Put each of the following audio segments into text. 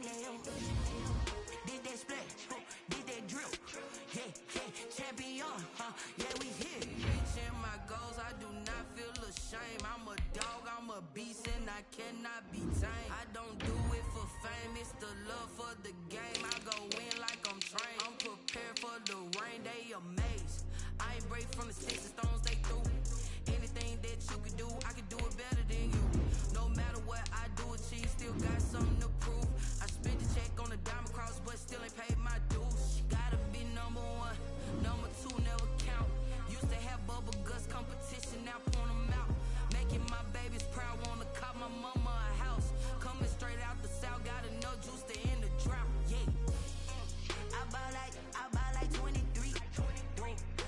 Chanel. Did that splash, did that drip. Yeah, champion, yeah, we here. Reaching my goals, I do not feel ashamed. I'm a dog, I'm a beast, and I cannot be tamed. I don't do it for fame, it's the love for the game. I go in like I'm trained. I'm prepared for the rain, they amazed. I ain't brave from the sticks and stones they threw. Anything that you could do, I could do it better than you. No matter what I do, achieve, still got something to prove. I spent the check on the diamond cross, but still ain't paid my dues. Gotta be number one, number two never count. Used to have bubble guts competition, now point them out. Making my babies proud, wanna cop my mama a house. Coming straight out the south, got enough juice to end the drought. Yeah, I buy like 23.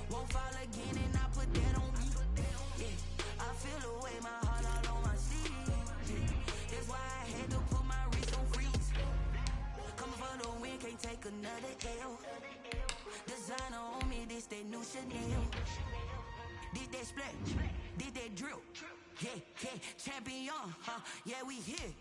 Won't fall again, and I put that on me. Yeah, I feel the way, my heart all on my sleeve. Yeah, that's why I had to put my wrist on freeze. Coming for the win, can't take another L. Designer on me, this that new Chanel. Did that splash, did that drip. Yeah, champion, yeah, we here.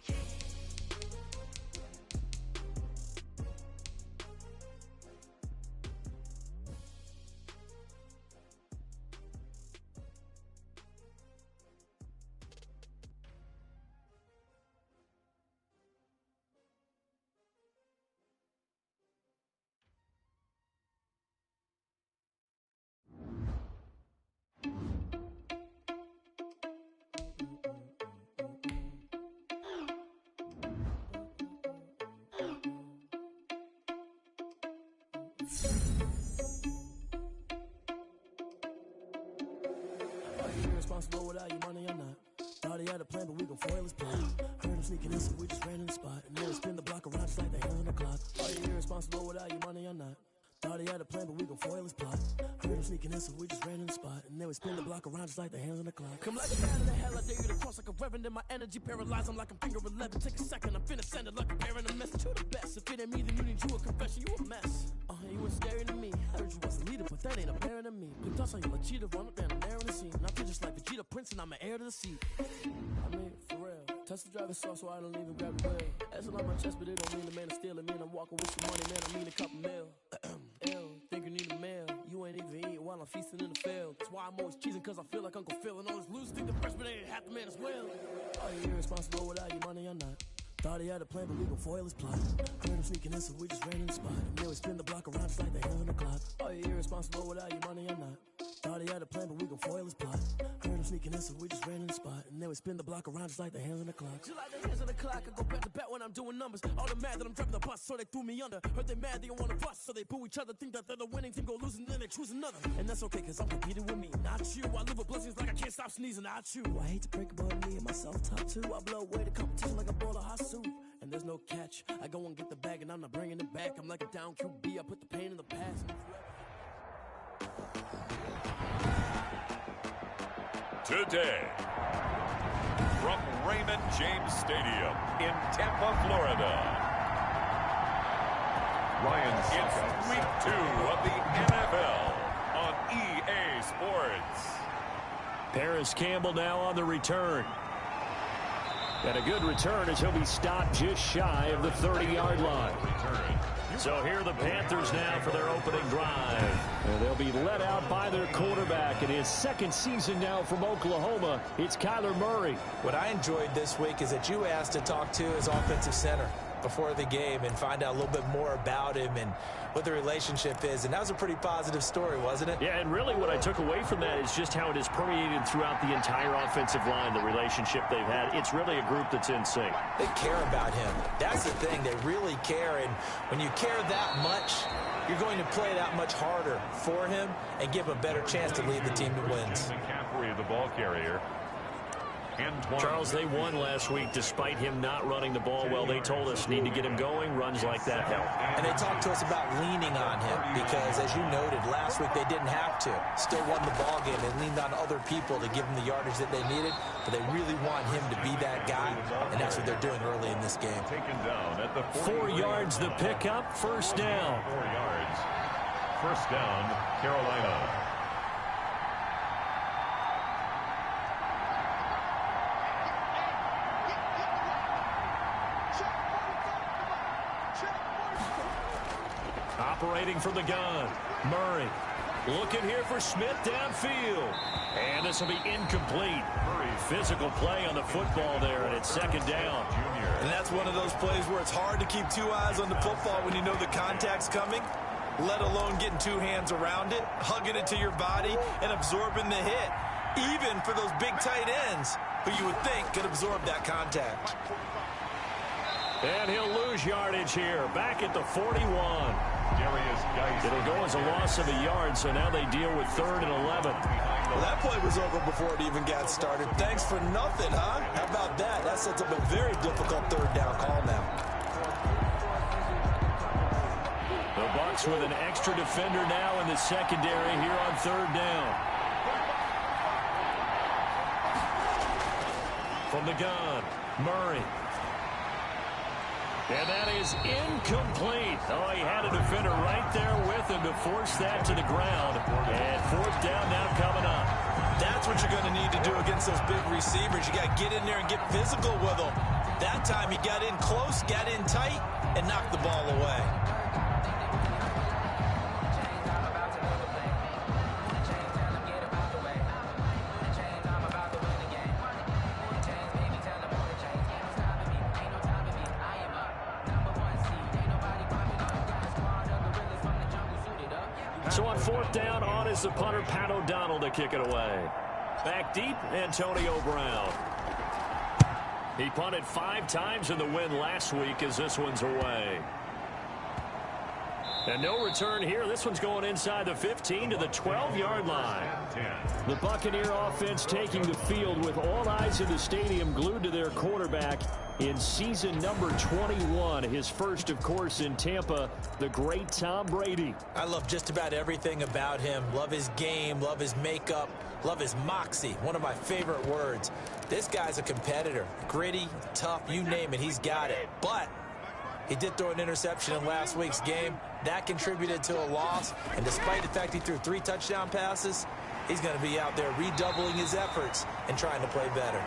Irresponsible without your money or not. Thought he had a plan, but we gon' foil his plan. Heard him sneaking in, so we just ran in the spot. And then spin the block around just like the hands on the clock. Are you irresponsible without your money or not? Thought he had a plan, but we gon' foil his plot. Heard him sneaking in, so we just ran in the spot. And then we spin the block around just like the hands on the clock. Come like a man in the hell, I dare you to cross like a reverend. In my energy paralyzed, I'm like I'm finger 11. Take a second, I'm finna send it like a bearing a message to the best. If it ain't me, then you need you a confession, you a mess. You was staring at me. Heard you was a leader, but that ain't apparent to me. Big toss on you, a cheetah, run up and I'm there in the scene. And I feel just like Vegeta Prince, and I'm an heir to the seat. I mean, for real. Touch the driver's sauce, so I don't even grab the wheel. That's on my chest, but it don't mean the man to steal it. Mean I'm walking with some money, man. I mean a couple mil. Ew, think you need a meal. You ain't even eating while I'm feasting in the field. That's why I'm always cheesing, cause I feel like Uncle Phil. And all his losers think the freshman ain't half the man as well. Are you irresponsible without your money or not? Thought he had a plan, but we gon' foil his plot. Heard him sneaking in, so we just ran in the spot. And then we spin the block around just like the hands on the clock. Are you irresponsible without your money or not? Thought he had a plan, but we gon' foil his plot. Heard him sneaking in, so we just ran in the spot. And then we spin the block around just like the hands on the clock. Just like the hands on the clock, I go back to back when I'm doing numbers. All the mad that I'm driving the bus, so they threw me under. Heard they mad, they don't wanna bust, so they boo each other. Think that they're the winning team, go losing, then they choose another. And that's okay, cause I'm competing with me, not you. I live with blessings like I can't stop sneezing, not you. I hate to break it, but me and myself top two. I blow away the competition like a bowl of hot soup. And there's no catch. I go and get the bag and I'm not bringing it back. I'm like a down QB, I put the pain in the past. Today, from Raymond James Stadium in Tampa, Florida, it's week 2 of the NFL on EA Sports. Paris Campbell now on the return. And a good return as he'll be stopped just shy of the 30-yard line. So here are the Panthers now for their opening drive. And they'll be led out by their quarterback in his second season now from Oklahoma. It's Kyler Murray. What I enjoyed this week is that you asked to talk to his offensive center before the game and find out a little bit more about him and what the relationship is. And that was a pretty positive story, wasn't it? Yeah, and really what I took away from that is just how it has permeated throughout the entire offensive line, the relationship they've had. It's really a group that's in sync. They care about him. That's the thing. They really care. And when you care that much, you're going to play that much harder for him and give him a better chance to lead the team to wins. McCaffrey, the ball carrier. Charles, they won last week despite him not running the ball well. They told us need to get him going. Runs like that help. And they talked to us about leaning on him because, as you noted, last week they didn't have to. Still won the ball game. They leaned on other people to give them the yardage that they needed, but they really want him to be that guy, and that's what they're doing early in this game. Taken down at the 4 yards the pickup, first down. 4 yards. First down, Carolina. Operating from the gun. Murray. Looking here for Smith downfield. And this will be incomplete. Physical play on the football there, and it's second down. And that's one of those plays where it's hard to keep two eyes on the football when you know the contact's coming, let alone getting two hands around it, hugging it to your body, and absorbing the hit, even for those big tight ends who you would think could absorb that contact. And he'll lose yardage here, back at the 41. It'll go as a loss of a yard, so now they deal with 3rd and 11. Well, that play was over before it even got started. Thanks for nothing, huh? How about that? That sets up a very difficult 3rd down call now. The Bucs with an extra defender now in the secondary here on 3rd down. From the gun, Murray. And that is incomplete. Oh, he had a defender right there with him to force that to the ground. And 4th down now coming up. That's what you're going to need to do against those big receivers. You got to get in there and get physical with them. That time he got in close, got in tight, and knocked the ball away. So on 4th down, on is the punter, Pat O'Donnell, to kick it away. Back deep, Antonio Brown. He punted 5 times in the win last week as this one's away. And no return here. This one's going inside the 15 to the 12-yard line. The Buccaneer offense taking the field with all eyes in the stadium glued to their quarterback in season number 21. His first, of course, in Tampa, the great Tom Brady. I love just about everything about him. Love his game, love his makeup, love his moxie. One of my favorite words. This guy's a competitor. Gritty, tough, you name it, he's got it. But he did throw an interception in last week's game. That contributed to a loss. And despite the fact he threw 3 touchdown passes, he's going to be out there redoubling his efforts and trying to play better.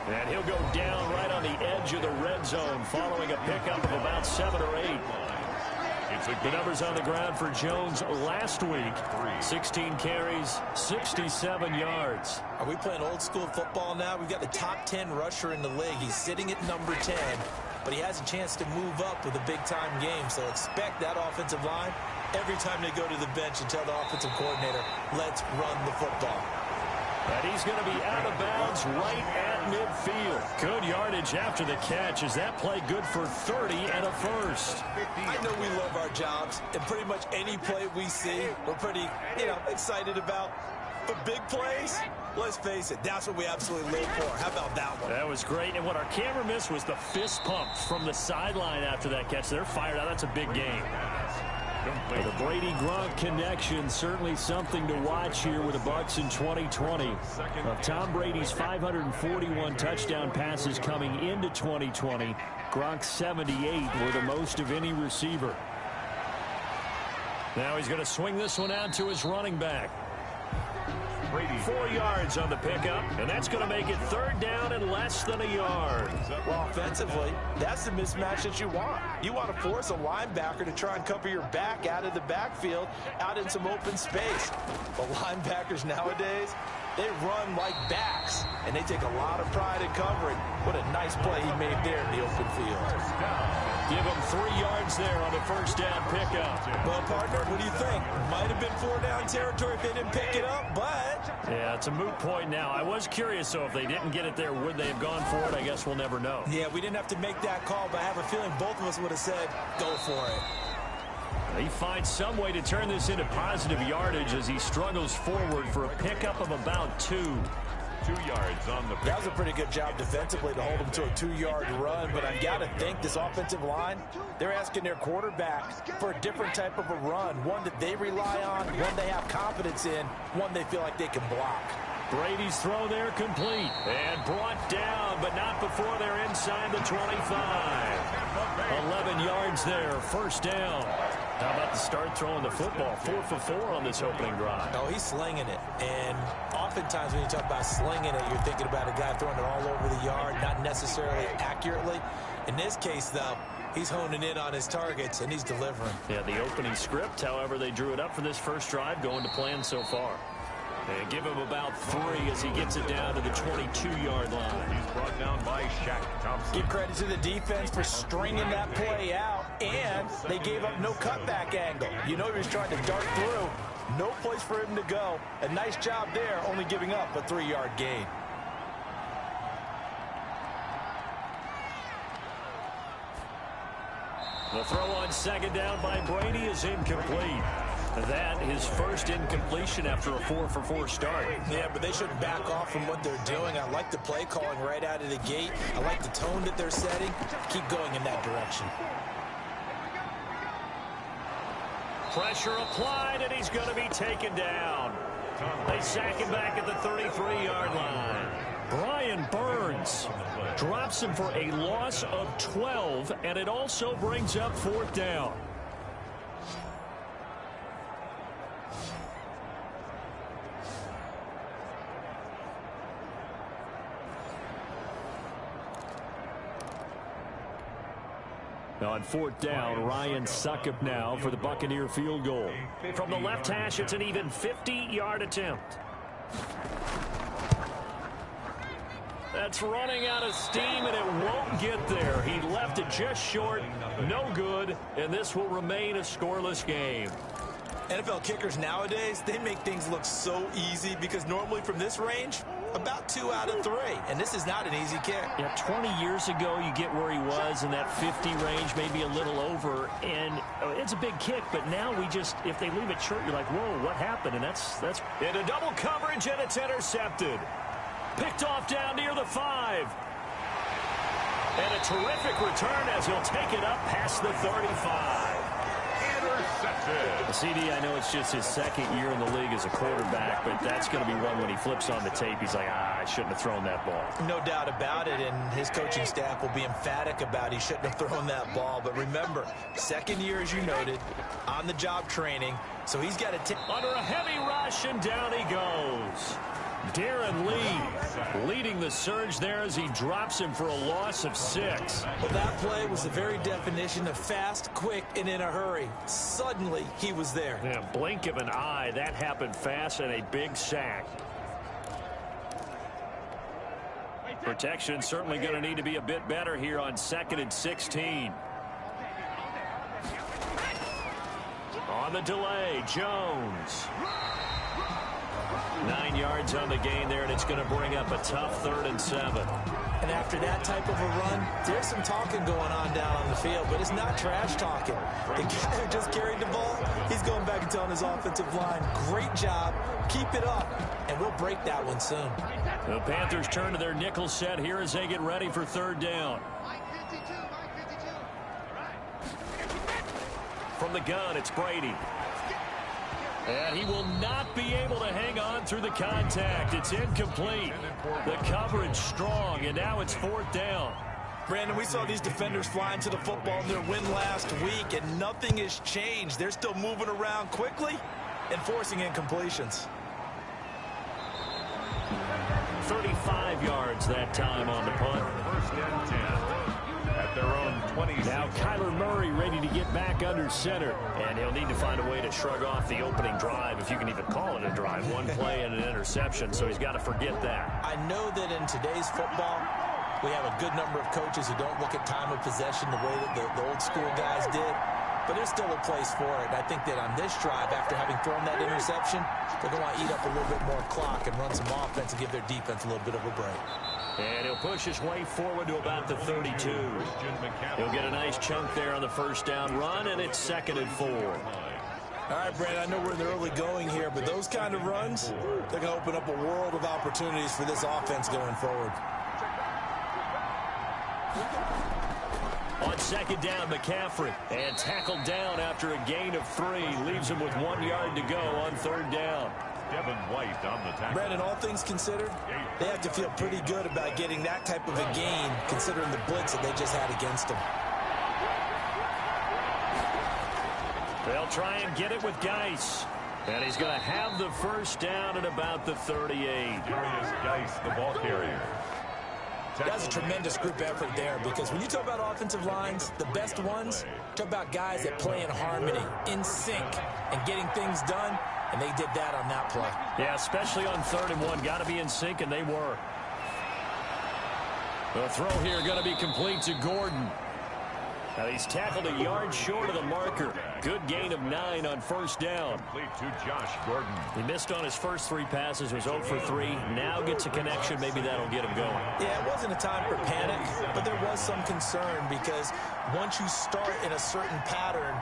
And he'll go down right on the edge of the red zone following a pickup of about 7 or 8. The numbers on the ground for Jones last week. 16 carries, 67 yards. Are we playing old school football now? We've got the top 10 rusher in the league. He's sitting at number 10, but he has a chance to move up with a big-time game. So expect that offensive line every time they go to the bench and tell the offensive coordinator, let's run the football. And he's going to be out of bounds right at midfield. Good yardage after the catch. Is that play good for 30 and a first? I know we love our jobs, and pretty much any play we see, we're pretty, excited about. But big plays, let's face it, that's what we absolutely live for. How about that one? That was great. And what our camera missed was the fist pump from the sideline after that catch. They're fired out. That's a big game. The Brady-Gronk connection, certainly something to watch here with the Bucs in 2020. Of Tom Brady's 541 touchdown passes coming into 2020, Gronk's 78 were the most of any receiver. Now he's going to swing this one out to his running back. 4 yards on the pickup, and that's going to make it 3rd down and less than a yard. Well, offensively, that's the mismatch that you want. You want to force a linebacker to try and cover your back out of the backfield, out in some open space. But linebackers nowadays, they run like backs, and they take a lot of pride in covering. What a nice play he made there in the open field. Give him 3 yards there on the 1st down pickup. Well, partner, what do you think? Might have been 4 down territory if they didn't pick it up, but... Yeah, it's a moot point now. I was curious, so if they didn't get it there, would they have gone for it? I guess we'll never know. Yeah, we didn't have to make that call, but I have a feeling both of us would have said, go for it. He finds some way to turn this into positive yardage as he struggles forward for a pickup of about 2. 2 yards on the pickup. That was a pretty good job defensively to hold him to a 2-yard run, but I got to think this offensive line, they're asking their quarterback for a different type of a run, one that they rely on, one they have confidence in, one they feel like they can block. Brady's throw there complete and brought down, but not before they're inside the 25. 11 yards there, 1st down. How about the start throwing the football? 4 for 4 on this opening drive. Oh, he's slinging it. And oftentimes when you talk about slinging it, you're thinking about a guy throwing it all over the yard, not necessarily accurately. In this case, though, He's honing in on his targets, and he's delivering. Yeah, the opening script, however they drew it up for this first drive, going to plan so far. And give him about 3 as he gets it down to the 22-yard line. He's brought down by Shaq Thompson. Give credit to the defense for stringing that play out, and they gave up no cutback angle. You know he was trying to dart through. No place for him to go. A nice job there, only giving up a 3-yard gain. The throw on second down by Brady is incomplete. That his first incompletion after a 4-for-4 start. Yeah, but they shouldn't back off from what they're doing. I like the play calling right out of the gate. I like the tone that they're setting. Keep going in that direction. Pressure applied, and he's going to be taken down. They sack him back at the 33-yard line. Brian Burns drops him for a loss of 12, and it also brings up 4th down. On 4th down, Ryan Succop now for the Buccaneer field goal. From the left hash, it's an even 50-yard attempt. That's running out of steam, and it won't get there. He left it just short, no good, and this will remain a scoreless game. NFL kickers nowadays, they make things look so easy because normally from this range, about 2 out of 3. And this is not an easy kick. Yeah, 20 years ago, you get where he was in that 50 range, maybe a little over, and it's a big kick, but now we just, if they leave it short, you're like, whoa, what happened? And that's into double coverage, and it's intercepted. Picked off down near the 5. And a terrific return as he'll take it up past the 35. Intercepted. CD, I know it's just his second year in the league as a quarterback, but that's going to be one when he flips on the tape, he's like, I shouldn't have thrown that ball. No doubt about it, and his coaching staff will be emphatic about he shouldn't have thrown that ball. But remember, second year, as you noted, on-the-job training, so he's got to take... Under a heavy rush, and down he goes. Darren Lee leading the surge there as he drops him for a loss of 6. Well, that play was the very definition of fast, quick, and in a hurry. Suddenly, he was there. Yeah, blink of an eye. That happened fast, and a big sack. Protection certainly going to need to be a bit better here on 2nd and 16. On the delay, Jones. 9 yards on the gain there, and it's going to bring up a tough 3rd and 7. And after that type of a run, there's some talking going on down on the field, but it's not trash talking. The guy who just carried the ball, he's going back and telling his offensive line, great job, keep it up, and we'll break that one soon. The Panthers turn to their nickel set here as they get ready for 3rd down. From the gun, it's Brady. And he will not be able to hang on through the contact. It's incomplete. The coverage strong, and now it's 4th down. Brandon, we saw these defenders flying to the football in their win last week, and nothing has changed. They're still moving around quickly and forcing incompletions. 35 yards that time on the punt. 1st and 10. At their own 20. Now Kyler Murray ready to get back under center, and he'll need to find a way to shrug off the opening drive, if you can even call it a drive. One play and an interception, so he's got to forget that. I know that in today's football, we have a good number of coaches who don't look at time of possession the way that the old school guys did, but there's still a place for it. I think that on this drive, after having thrown that interception, they're going to want to eat up a little bit more clock and run some offense and give their defense a little bit of a break. And he'll push his way forward to about the 32. He'll get a nice chunk there on the 1st down run, and it's 2nd and 4. All right, Brad, I know we're in the early going here, but those kind of runs, they're going to open up a world of opportunities for this offense going forward. On 2nd down, McCaffrey, and tackled down after a gain of 3. Leaves him with 1 yard to go on 3rd down. Devin White on the tackle. Brandon, all things considered, they have to feel pretty good about getting that type of a gain, considering the blitz that they just had against them. They'll try and get it with Geis. And he's going to have the 1st down at about the 38. Darius Geis, the ball carrier. That's a tremendous group effort there, because when you talk about offensive lines, the best ones, talk about guys that play in harmony, in sync, and getting things done, and they did that on that play. Yeah, especially on 3rd and 1. Got to be in sync, and they were. The throw here going to be complete to Gordon. Now he's tackled a yard short of the marker. Good gain of 9 on 1st down. Complete to Josh Gordon. He missed on his first 3 passes, was 0 for 3. Now gets a connection. Maybe that'll get him going. Yeah, it wasn't a time for panic, but there was some concern, because once you start in a certain pattern,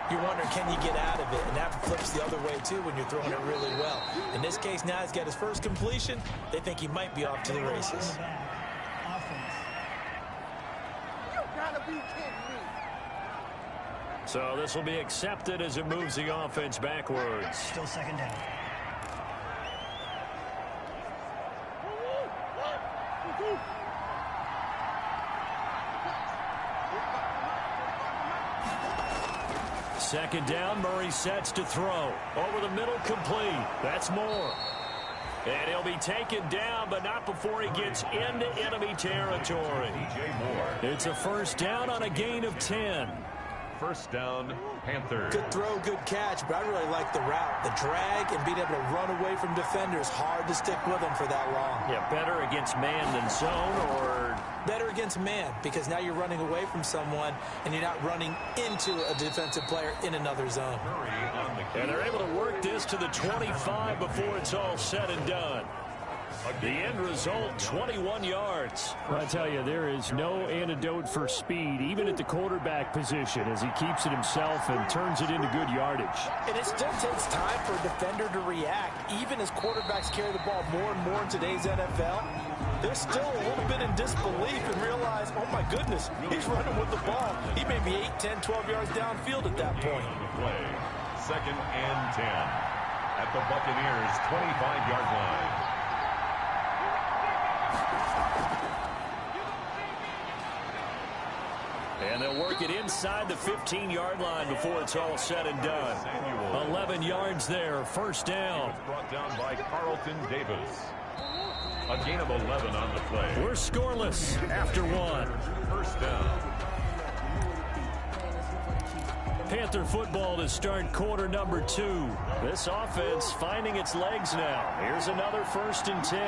you're wondering, can you get out of it? And that flips the other way, too, when you're throwing it really well. In this case, now he's got his first completion. They think he might be off to the races. You gotta be kidding me. So this will be accepted as it moves the offense backwards. Still 2nd down. Second down, Murray sets to throw. Over the middle, complete. That's Moore. And he'll be taken down, but not before he gets into enemy territory. It's a 1st down on a gain of 10. 1st down, Panthers. Good throw, good catch, but I really like the route. The drag and being able to run away from defenders, hard to stick with them for that long. Yeah, better against man than zone, or better against man, because now you're running away from someone and you're not running into a defensive player in another zone. And they're able to work this to the 25 before it's all said and done. The end result, 21 yards. I tell you, there is no antidote for speed, even at the quarterback position, as he keeps it himself and turns it into good yardage. And it still takes time for a defender to react, even as quarterbacks carry the ball more and more in today's NFL. They're still a little bit in disbelief and realize, oh my goodness, he's running with the ball. He may be 8, 10, 12 yards downfield at that point. Play, 2nd and 10 at the Buccaneers' 25-yard line. And they'll work it inside the 15-yard line before it's all said and done. 11 yards there, 1st down. Brought down by Carlton Davis. A gain of 11 on the play. We're scoreless after 1. 1st down. Panther football to start quarter number 2. This offense finding its legs now. Here's another 1st and 10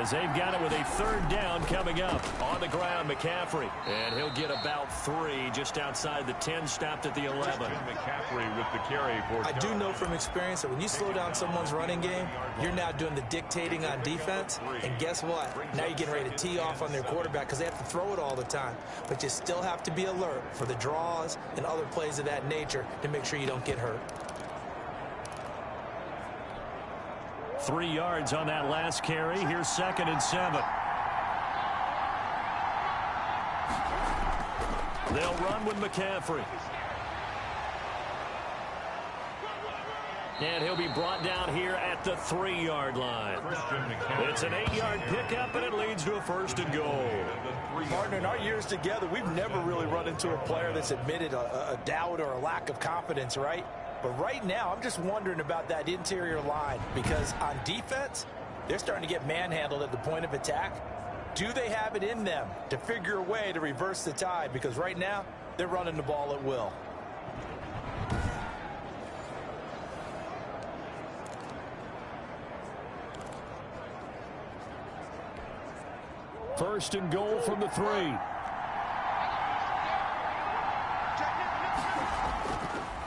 as they've got it with a 3rd down coming up. On the ground, McCaffrey. And he'll get about 3 just outside the 10, stopped at the 11. McCaffrey with the carry for I do know from experience that when you slow down someone's running game, you're now doing the dictating on defense. And guess what? Now you're getting ready to tee off on their quarterback because they have to throw it all the time. But you still have to be alert for the draws and other plays of that nature to make sure you don't get hurt. 3 yards on that last carry. Here's 2nd and 7. They'll run with McCaffrey. And he'll be brought down here at the 3-yard line. It's an 8-yard pickup, and it leads to a 1st and goal. Partner, in our years together, we've never really run into a player that's admitted a doubt or a lack of confidence, right? But right now, I'm just wondering about that interior line, because on defense, they're starting to get manhandled at the point of attack. Do they have it in them to figure a way to reverse the tide? Because right now, they're running the ball at will. First and goal from the 3.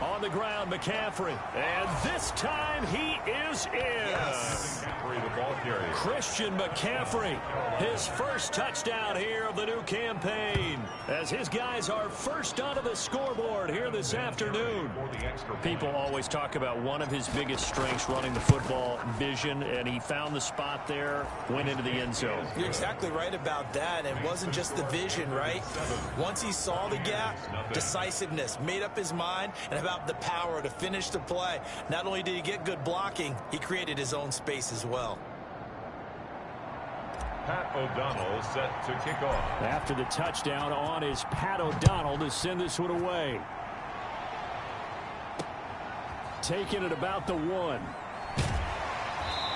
On the ground, McCaffrey. And this time he is in. Yes. The ball carrier. Christian McCaffrey, his first touchdown here of the new campaign, as his guys are first onto the scoreboard here this afternoon. People always talk about one of his biggest strengths, running the football, vision, and he found the spot there, went into the end zone. You're exactly right about that. It wasn't just the vision, right? Once he saw the gap, decisiveness, made up his mind, and about the power to finish the play. Not only did he get good blocking, he created his own space as well. Pat O'Donnell set to kick off. After the touchdown on is Pat O'Donnell to send this one away. Taking it about the 1.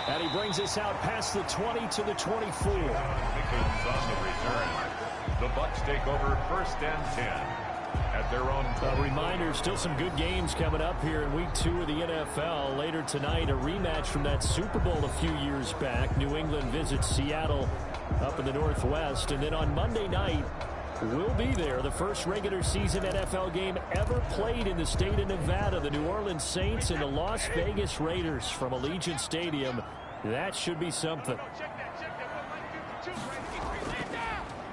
And he brings us out past the 20 to the 24. Pickens on the return. The Bucs take over 1st and 10 at their own. A reminder, still some good games coming up here in Week 2 of the NFL. Later tonight, a rematch from that Super Bowl a few years back. New England visits Seattle up in the Northwest. And then on Monday night, we'll be there. The first regular season NFL game ever played in the state of Nevada. The New Orleans Saints and the Las Vegas Raiders from Allegiant Stadium. That should be something.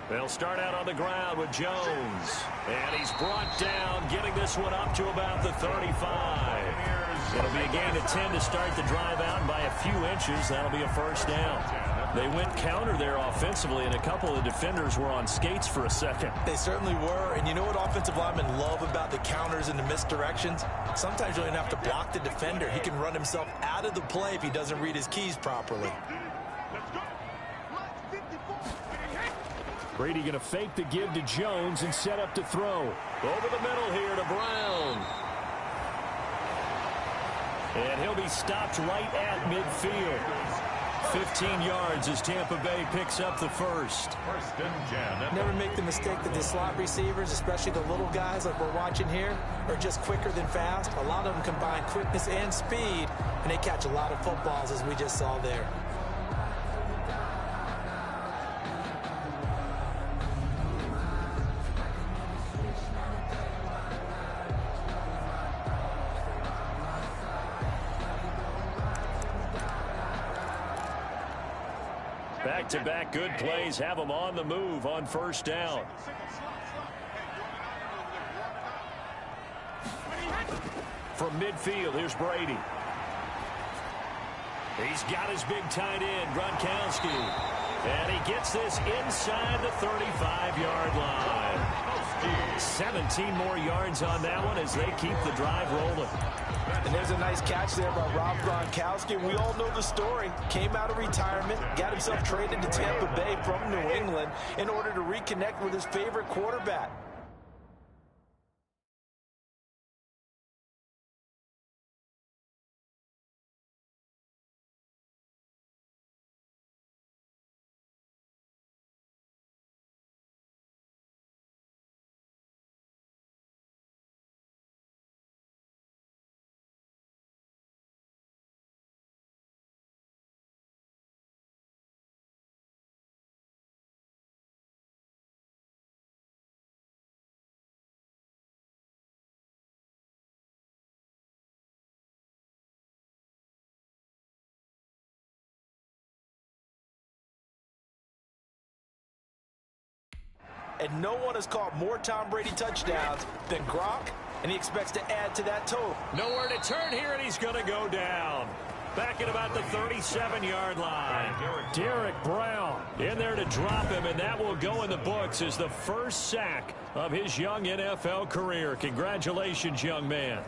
They'll start out on the ground with Jones. And he's brought down, getting this one up to about the 35. It'll be a gain of 10 to start the drive out by a few inches. That'll be a first down. They went counter there offensively, and a couple of the defenders were on skates for a second. They certainly were, and you know what offensive linemen love about the counters and the misdirections? Sometimes you don't even have to block the defender. He can run himself out of the play if he doesn't read his keys properly. Brady going to fake the give to Jones and set up to throw. Over the middle here to Brown. And he'll be stopped right at midfield. 15 yards as Tampa Bay picks up the first. Never make the mistake that the slot receivers, especially the little guys like we're watching here, are just quicker than fast. A lot of them combine quickness and speed, and they catch a lot of footballs, as we just saw there. Back-to-back good plays have them on the move on first down. From midfield, here's Brady. He's got his big tight end, Gronkowski. And he gets this inside the 35-yard line. 17 more yards on that one as they keep the drive rolling. And there's a nice catch there by Rob Gronkowski. We all know the story. Came out of retirement, got himself traded to Tampa Bay from New England in order to reconnect with his favorite quarterback. And no one has caught more Tom Brady touchdowns than Gronk, and he expects to add to that total. Nowhere to turn here, and he's going to go down. Back at about the 37-yard line. Derek Brown in there to drop him, and that will go in the books as the first sack of his young NFL career. Congratulations, young man.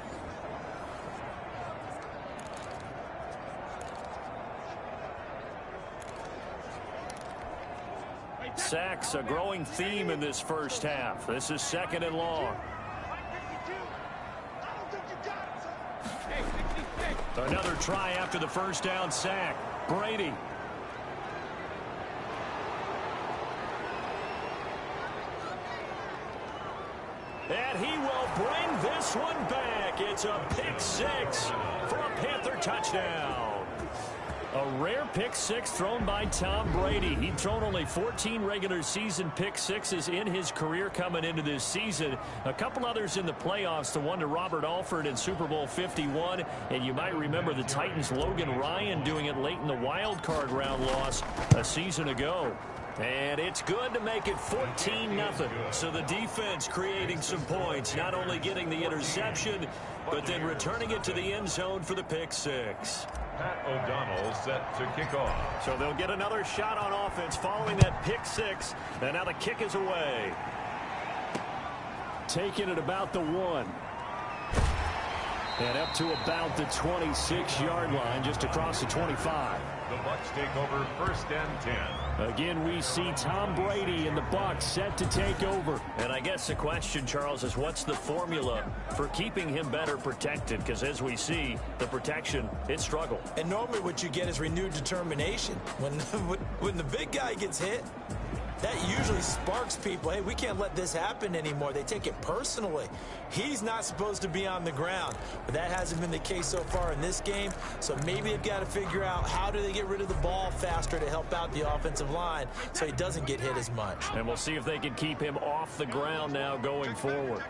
Sacks, a growing theme in this first half. This is 2nd and long. Another try after the first down sack. Brady. And he will bring this one back. It's a pick six for a Panther touchdown. A rare pick six thrown by Tom Brady. He'd thrown only 14 regular season pick sixes in his career coming into this season. A couple others in the playoffs, the one to Robert Alford in Super Bowl 51. And you might remember the Titans' Logan Ryan doing it late in the wild card round loss a season ago. And it's good to make it 14-0. So the defense creating some points, not only getting the interception, but then returning it to the end zone for the pick six. Pat O'Donnell set to kick off. So they'll get another shot on offense following that pick six. And now the kick is away. Taking it about the 1. And up to about the 26-yard line, just across the 25. The Bucs take over 1st and 10. Again, we see Tom Brady and the Bucs set to take over. And I guess the question, Charles, is what's the formula for keeping him better protected? Because as we see, the protection, it struggled. And normally what you get is renewed determination. When the big guy gets hit, that usually sparks people. Hey, we can't let this happen anymore. They take it personally. He's not supposed to be on the ground. But that hasn't been the case so far in this game. So maybe they've got to figure out how do they get rid of the ball faster to help out the offensive line so he doesn't get hit as much. And we'll see if they can keep him off the ground now going forward.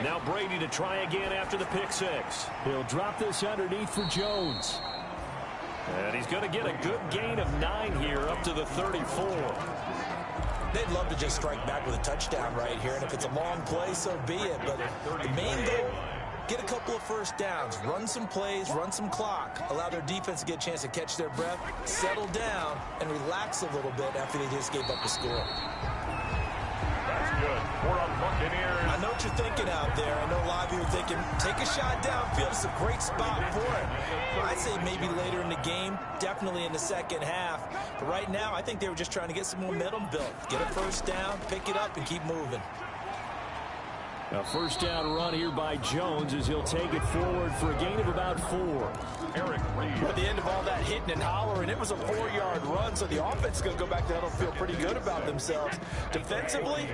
Now Brady to try again after the pick six. He'll drop this underneath for Jones. And he's going to get a good gain of 9 here up to the 34. They'd love to just strike back with a touchdown right here, and if it's a long play, so be it. But the main goal, get a couple of first downs, run some plays, run some clock, allow their defense to get a chance to catch their breath, settle down, and relax a little bit after they just gave up the score. That's good for a Buccaneers. I know what you're thinking out there. I know a lot of you are thinking, take a shot downfield. It's a great spot for it. I'd say maybe later in the game, definitely in the second half. But right now, I think they were just trying to get some momentum built. Get a first down, pick it up, and keep moving. A first down run here by Jones as he'll take it forward for a gain of about 4. Eric Reed. At the end of all that hitting and hollering, it was a 4-yard run, so the offense is going to go back to huddle and feel pretty good about themselves. Defensively,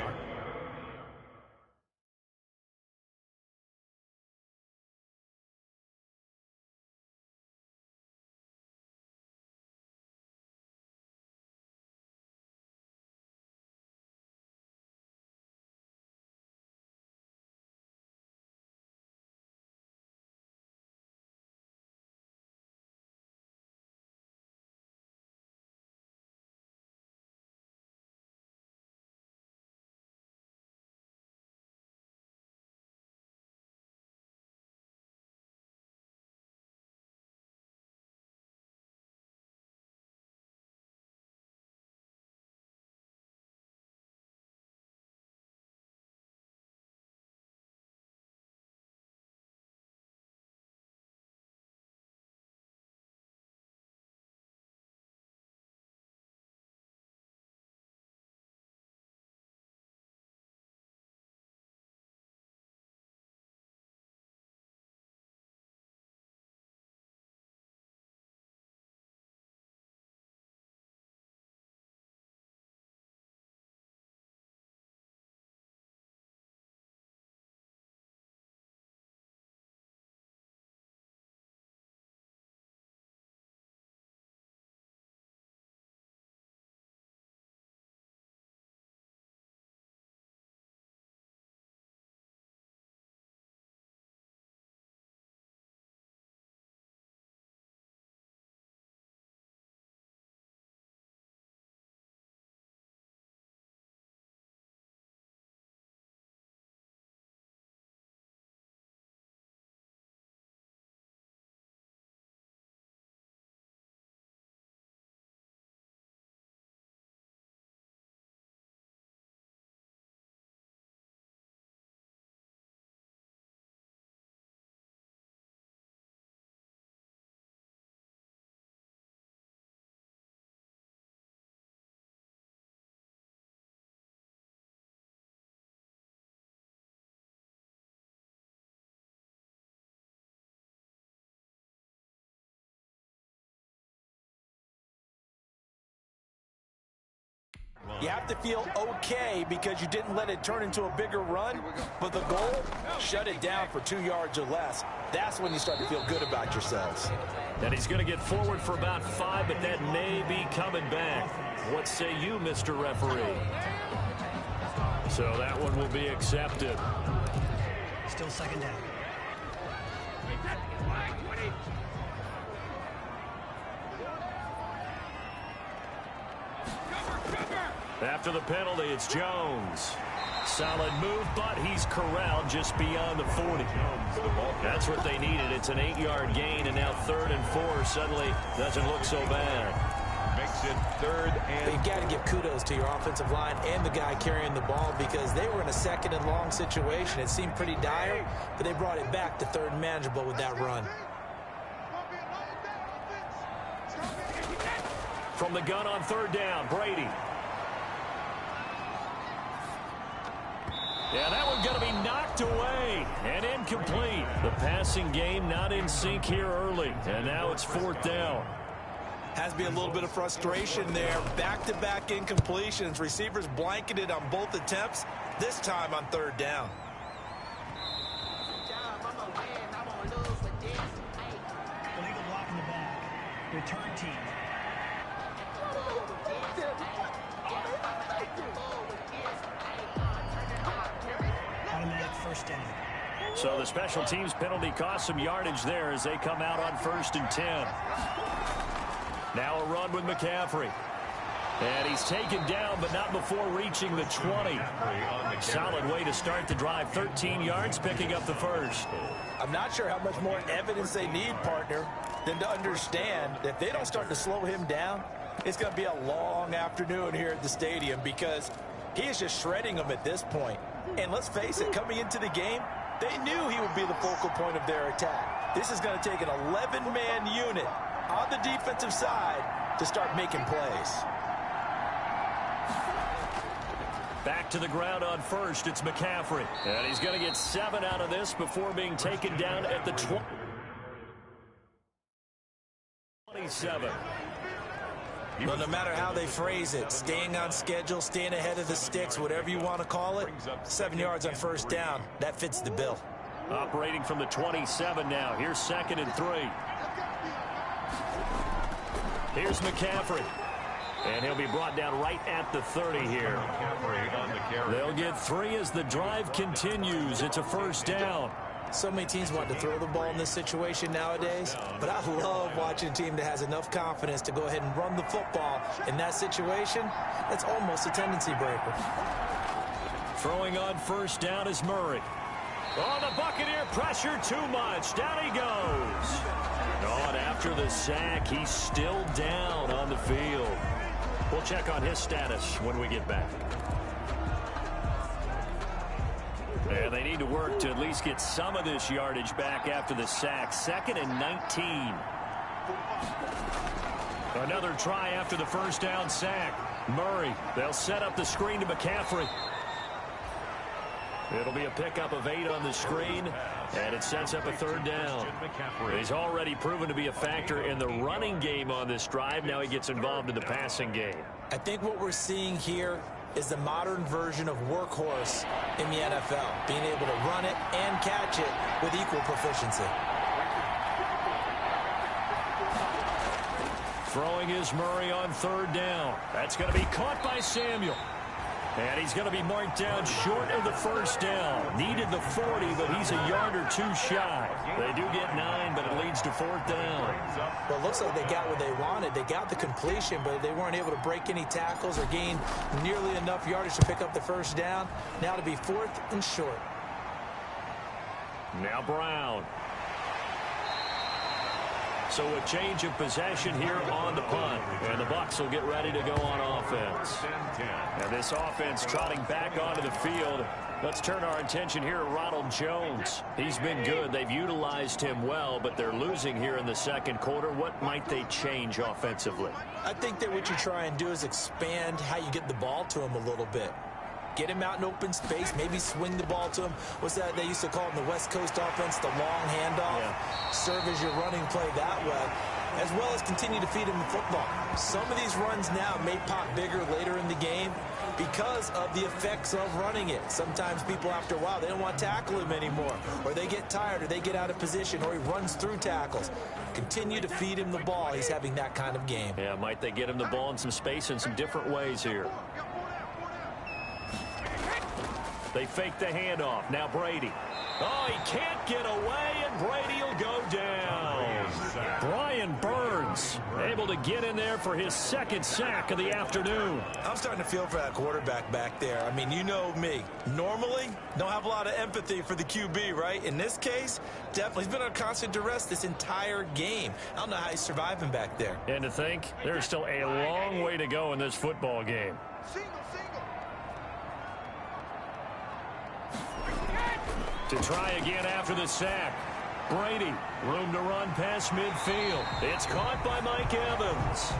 you have to feel okay because you didn't let it turn into a bigger run, but the goal, shut it down for 2 yards or less. That's when you start to feel good about yourselves. And he's going to get forward for about 5, but that may be coming back. What say you, Mr. Referee? So that one will be accepted. Still second down. After the penalty, it's Jones. Solid move, but he's corralled just beyond the 40. That's what they needed. It's an 8-yard gain, and now 3rd and 4 suddenly doesn't look so bad. Makes it 3rd and... You've got to give kudos to your offensive line and the guy carrying the ball because they were in a 2nd and long situation. It seemed pretty dire, but they brought it back to 3rd and manageable with that run. From the gun on third down, Brady. Yeah, that one's going to be knocked away and incomplete. The passing game not in sync here early, and now it's fourth down. Has to be a little bit of frustration there. Back-to-back incompletions. Receivers blanketed on both attempts, this time on third down. Illegal block in the back. Return team. Automatic first down. So the special teams penalty cost some yardage there as they come out on 1st and 10. Now a run with McCaffrey. And he's taken down, but not before reaching the 20. Solid way to start the drive. 13 yards, picking up the first. I'm not sure how much more evidence they need, partner, than to understand that if they don't start to slow him down, it's going to be a long afternoon here at the stadium because he is just shredding them at this point. And let's face it, coming into the game, they knew he would be the focal point of their attack. This is going to take an 11-man unit on the defensive side to start making plays. Back to the ground on first, it's McCaffrey. And he's going to get 7 out of this before being taken down at the 27. Well, no matter how they phrase it, staying on schedule, staying ahead of the sticks, whatever you want to call it, 7 yards on first down, that fits the bill. Operating from the 27 now. Here's 2nd and 3. Here's McCaffrey. And he'll be brought down right at the 30 here. They'll get 3 as the drive continues. It's a first down. So many teams want to throw the ball in this situation nowadays, but I love watching a team that has enough confidence to go ahead and run the football in that situation. That's almost a tendency breaker. Throwing on first down is Murray. Oh, the Buccaneer pressure too much. Down he goes. Oh, and after the sack, he's still down on the field. We'll check on his status when we get back. And they need to work to at least get some of this yardage back after the sack. 2nd and 19. Another try after the first down sack. Murray, they'll set up the screen to McCaffrey. It'll be a pickup of 8 on the screen, and it sets up a third down. He's already proven to be a factor in the running game on this drive. Now he gets involved in the passing game. I think what we're seeing here is the modern version of workhorse in the NFL, being able to run it and catch it with equal proficiency. Throwing is Murray on third down. That's going to be caught by Samuel. And he's going to be marked down short of the first down. Needed the 40, but he's a yard or 2 shy. They do get 9, but it leads to fourth down. Well, it looks like they got what they wanted. They got the completion, but they weren't able to break any tackles or gain nearly enough yardage to pick up the first down. Now to be 4th and short. Now Brown. So a change of possession here on the punt. And the Bucs will get ready to go on offense. And this offense trotting back onto the field. Let's turn our attention here to Ronald Jones. He's been good. They've utilized him well, but they're losing here in the second quarter. What might they change offensively? I think that what you try and do is expand how you get the ball to him a little bit. Get him out in open space, maybe swing the ball to him. What's that they used to call in the West Coast offense, the long handoff? Yeah. Serve as your running play that way, as well as continue to feed him the football. Some of these runs now may pop bigger later in the game because of the effects of running it. Sometimes people, after a while, they don't want to tackle him anymore, or they get tired, or they get out of position, or he runs through tackles. Continue to feed him the ball. He's having that kind of game. Yeah, might they get him the ball in some space in some different ways here. They fake the handoff. Now Brady. Oh, he can't get away, and Brady will go down. Brian Burns able to get in there for his 2nd sack of the afternoon. I'm starting to feel for that quarterback back there. I mean, you know me. Normally, don't have a lot of empathy for the QB, right? In this case, definitely. He's been on constant duress this entire game. I don't know how he's surviving back there. And to think, there's still a long way to go in this football game. To try again after the sack. Brady, room to run past midfield. It's caught by Mike Evans.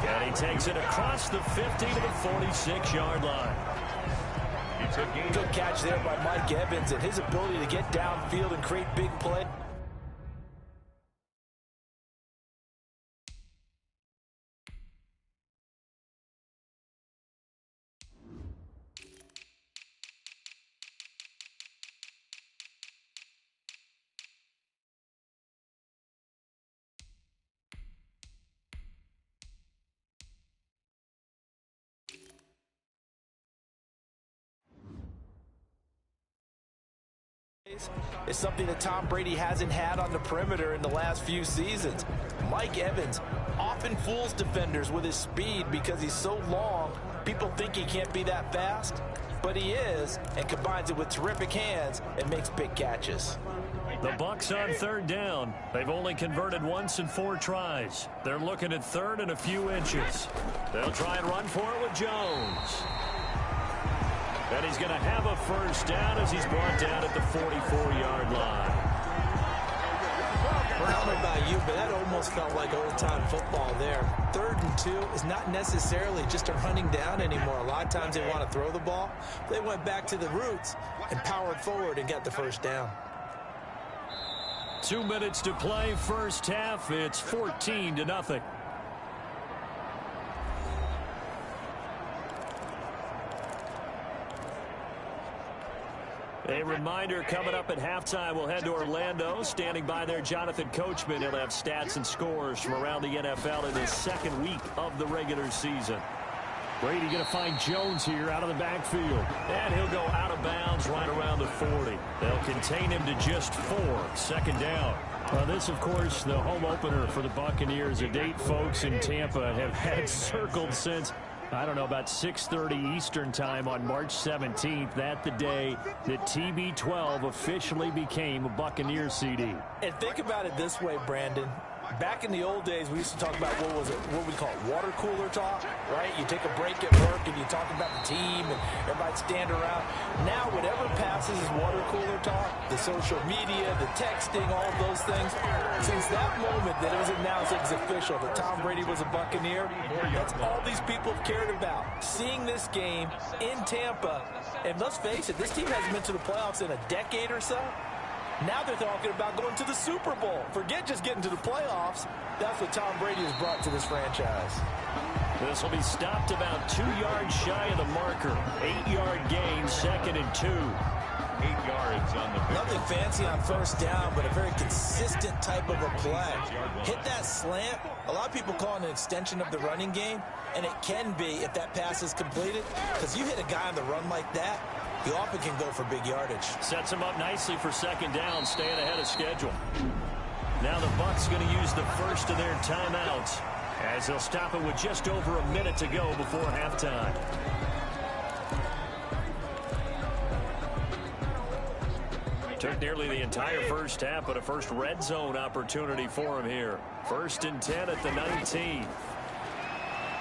And he takes it across the 50 to the 46-yard line. Good catch there by Mike Evans, and his ability to get downfield and create big play. Is something that Tom Brady hasn't had on the perimeter in the last few seasons. Mike Evans often fools defenders with his speed because he's so long. People think he can't be that fast, but he is, and combines it with terrific hands and makes big catches. The Bucs on third down. They've only converted once in 4 tries. They're looking at third and a few inches. They'll try and run for it with Jones. And he's going to have a first down as he's brought down at the 44-yard line. I don't know about you, but that almost felt like old-time football there. 3rd and 2 is not necessarily just a running down anymore. A lot of times they want to throw the ball. They went back to the roots and powered forward and got the first down. 2 minutes to play, first half. It's 14-0. A reminder, coming up at halftime, we'll head to Orlando. Standing by there, Jonathan Coachman. He'll have stats and scores from around the NFL in his 2nd week of the regular season. Brady going to find Jones here out of the backfield. And he'll go out of bounds right around the 40. They'll contain him to just 4. 2nd down. This, of course, the home opener for the Buccaneers. A date folks in Tampa have had circled since, I don't know, about 6:30 Eastern time on March 17th. That the day that TB12 officially became a Buccaneers CD. And think about it this way, Brandon. Back in the old days, we used to talk about what we call water cooler talk, right? You take a break at work and you talk about the team and everybody'd stand around. Now, whatever passes is water cooler talk, the social media, the texting, all of those things. Since that moment that it was announced it was official that Tom Brady was a Buccaneer, that's all these people have cared about. Seeing this game in Tampa, and let's face it, this team hasn't been to the playoffs in a decade or so. Now they're talking about going to the Super Bowl. Forget just getting to the playoffs. That's what Tom Brady has brought to this franchise. This will be stopped about 2 yards shy of the marker. 8-yard gain, 2nd and 2. 8 yards on the pitch. Nothing fancy on first down, but a very consistent type of a play. Hit that slant. A lot of people call it an extension of the running game, and it can be if that pass is completed, because you hit a guy on the run like that, he often can go for big yardage. Sets him up nicely for 2nd down, staying ahead of schedule. Now the Bucs going to use the first of their timeouts as they'll stop it with just over a minute to go before halftime. Took nearly the entire first half, but a first red zone opportunity for him here. 1st and 10 at the 19.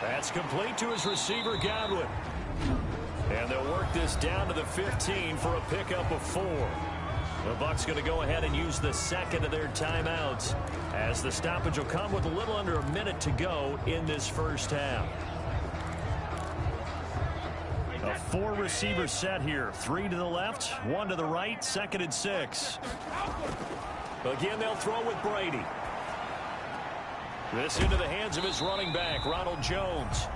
That's complete to his receiver, Godwin. And they'll work this down to the 15 for a pickup of 4. The Bucs going to go ahead and use the 2nd of their timeouts as the stoppage will come with a little under a minute to go in this first half. A 4-receiver set here. 3 to the left, 1 to the right, 2nd and 6. Again, they'll throw with Brady. This into the hands of his running back, Ronald Jones.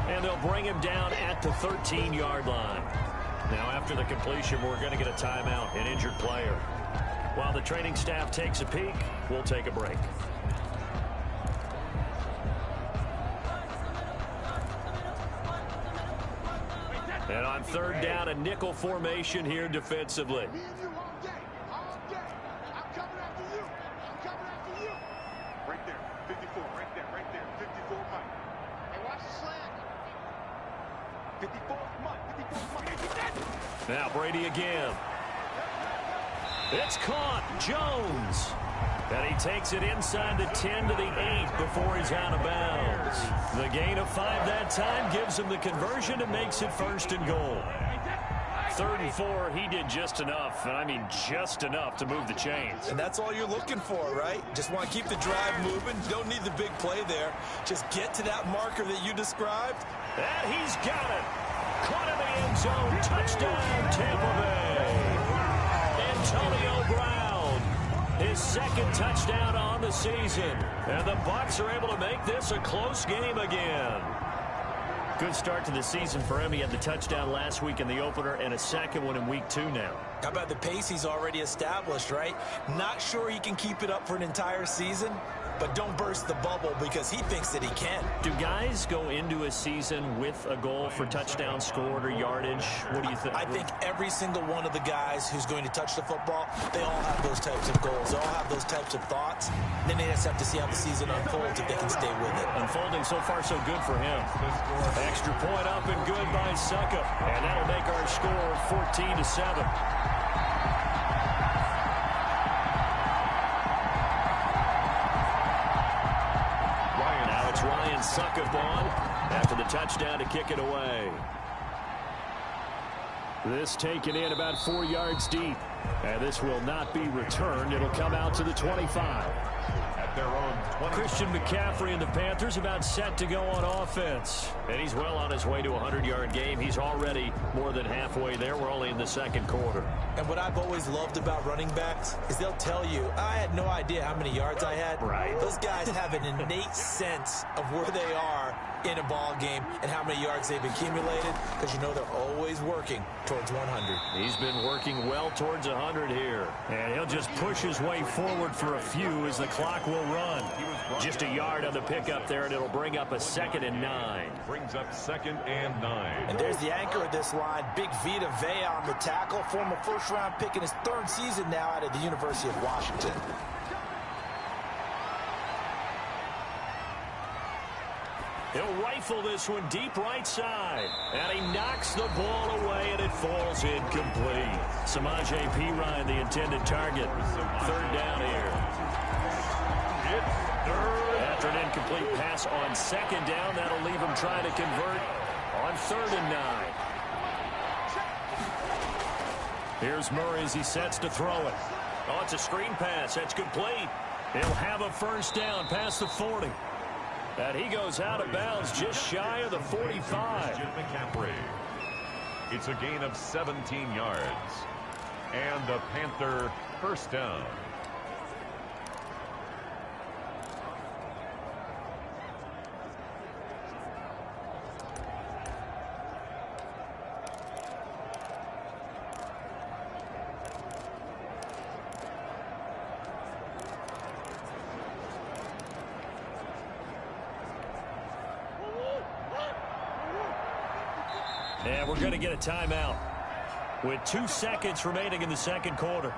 And they'll bring him down at the 13-yard line. Now, after the completion, we're going to get a timeout, an injured player. While the training staff takes a peek, we'll take a break. And on 3rd down, a nickel formation here defensively. Now Brady again. It's caught. Jones. And he takes it inside the 10 to the 8 before he's out of bounds. The gain of 5 that time gives him the conversion and makes it 1st and goal. 3rd and 4, he did just enough, and I mean just enough to move the chains. And that's all you're looking for, right? Just want to keep the drive moving. Don't need the big play there. Just get to that marker that you described. And he's got it. Caught in the end zone. Touchdown, Tampa Bay. Antonio Brown, his 2nd touchdown on the season. And the Bucs are able to make this a close game again. Good start to the season for him. He had the touchdown last week in the opener and a 2nd one in week 2 now. How about the pace he's already established, right? Not sure he can keep it up for an entire season, but don't burst the bubble because he thinks that he can. Do guys go into a season with a goal for touchdown scored or yardage? What do you think? I think every single one of the guys who's going to touch the football, they all have those types of goals. They all have those types of thoughts. Then they just have to see how the season unfolds if they can stay with it. Unfolding so far so good for him. Extra point up and good by Suckup. And that'll make our score 14-7. Ryan Suckup on after the touchdown to kick it away. This taken in about 4 yards deep. And this will not be returned. It'll come out to the 25. At their own 20. Christian McCaffrey and the Panthers about set to go on offense. And he's well on his way to a 100-yard game. He's already more than halfway there. We're only in the 2nd quarter. And what I've always loved about running backs is they'll tell you, I had no idea how many yards I had. Right. Those guys have an innate sense of where they are in a ball game and how many yards they've accumulated because you know they're always working towards 100. He's been working well towards 100 here. And he'll just push his way forward for a few as the clock will run. Just a yard on the pickup there, and it'll bring up a 2nd and 9. Brings up 2nd and 9. And there's the anchor of this line, Big Vita Vea on the tackle, former first-round pick in his 3rd season now out of the University of Washington. He'll rifle this one deep right side. And he knocks the ball away, and it falls incomplete. Samaje Perine, the intended target. 3rd down here. After an incomplete pass on 2nd down, that'll leave him trying to convert on 3rd and 9. Here's Murray as he sets to throw it. Oh, it's a screen pass. That's complete. He'll have a 1st down past the 40. And he goes out of bounds just shy of the 45. McCaffrey. It's a gain of 17 yards. And a Panther 1st down. And we're going to get a timeout with 2 seconds remaining in the 2nd quarter.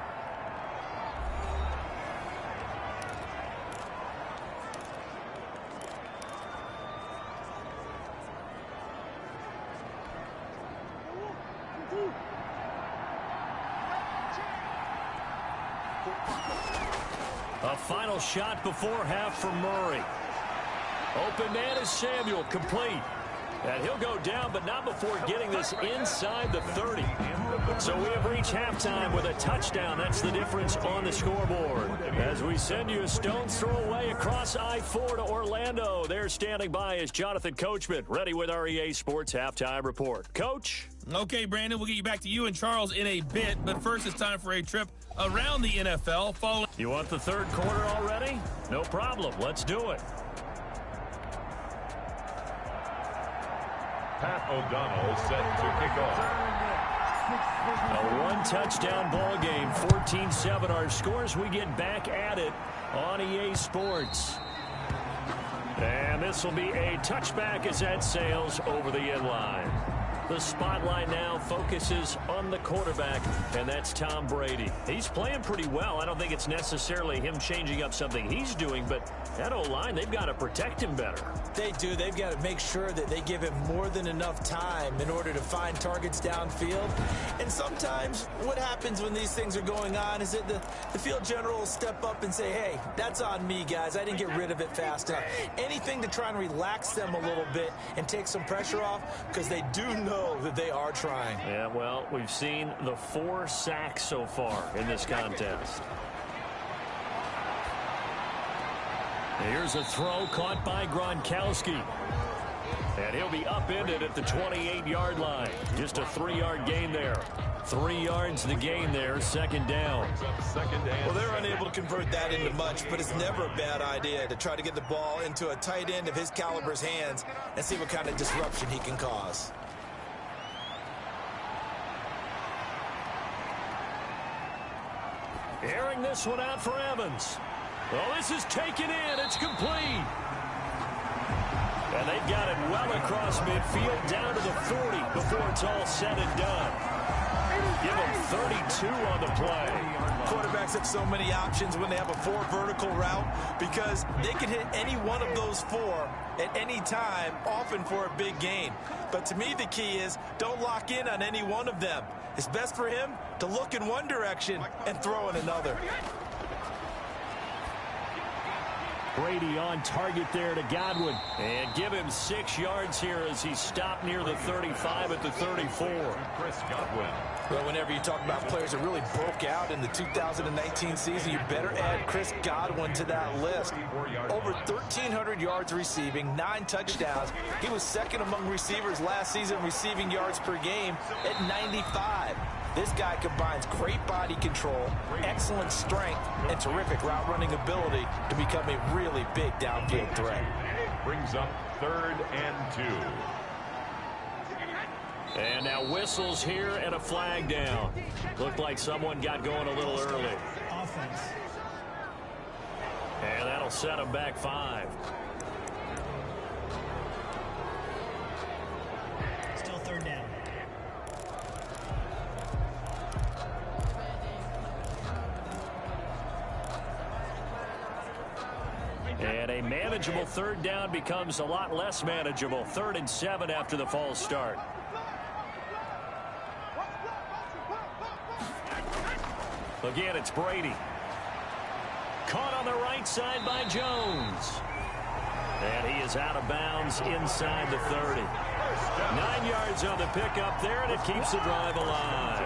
A final shot before half for Murray. Open man is Samuel, complete. And he'll go down, but not before getting this inside the 30. So we have reached halftime with a touchdown. That's the difference on the scoreboard. As we send you a stone's throw away across I-4 to Orlando. There standing by is Jonathan Coachman, ready with our EA Sports Halftime Report. Coach? Okay, Brandon, we'll get you back to you and Charles in a bit. But first, it's time for a trip around the NFL. You want the 3rd quarter already? No problem. Let's do it. Pat O'Donnell set to kick off. A 1-touchdown ball game, 14-7. Our scores, we get back at it on EA Sports. And this will be a touchback as that sails over the end line. The spotlight now focuses on the quarterback, and that's Tom Brady. He's playing pretty well. I don't think it's necessarily him changing up something he's doing, but that O-line, they've got to protect him better. They do. They've got to make sure that they give him more than enough time in order to find targets downfield. And sometimes what happens when these things are going on is that the field general will step up and say, hey, that's on me, guys. I didn't get rid of it fast enough. Anything to try and relax them a little bit and take some pressure off because they do know know that they are trying. Yeah, well, we've seen the 4 sacks so far in this contest. Here's a throw caught by Gronkowski. And he'll be upended at the 28-yard line. Just a 3-yard gain there. 3 yards the gain there, second down. Well, they're unable to convert that into much, but it's never a bad idea to try to get the ball into a tight end of his caliber's hands and see what kind of disruption he can cause. Airing this one out for Evans. Well, this is taken in. It's complete. And they've got it well across midfield down to the 40 before it's all said and done. Give them 32 on the play. Quarterbacks have so many options when they have a 4 vertical route because they can hit any one of those 4 at any time, often for a big gain. But to me, the key is don't lock in on any one of them. It's best for him to look in one direction and throw in another. Brady on target there to Godwin. And give him 6 yards here as he stopped near the 35 at the 34. Chris Godwin. Well, whenever you talk about players that really broke out in the 2019 season, you better add Chris Godwin to that list. Over 1,300 yards receiving, 9 touchdowns. He was second among receivers last season receiving yards per game at 95. This guy combines great body control, excellent strength, and terrific route running ability to become a really big downfield threat. Brings up 3rd and 2. And now whistles here and a flag down. Looked like someone got going a little early. Offense. And that'll set them back 5. Still 3rd down. And a manageable 3rd down becomes a lot less manageable. 3rd and 7 after the false start. Again, it's Brady. Caught on the right side by Jones. And he is out of bounds inside the 30. 9 yards on the pickup there, and it keeps the drive alive.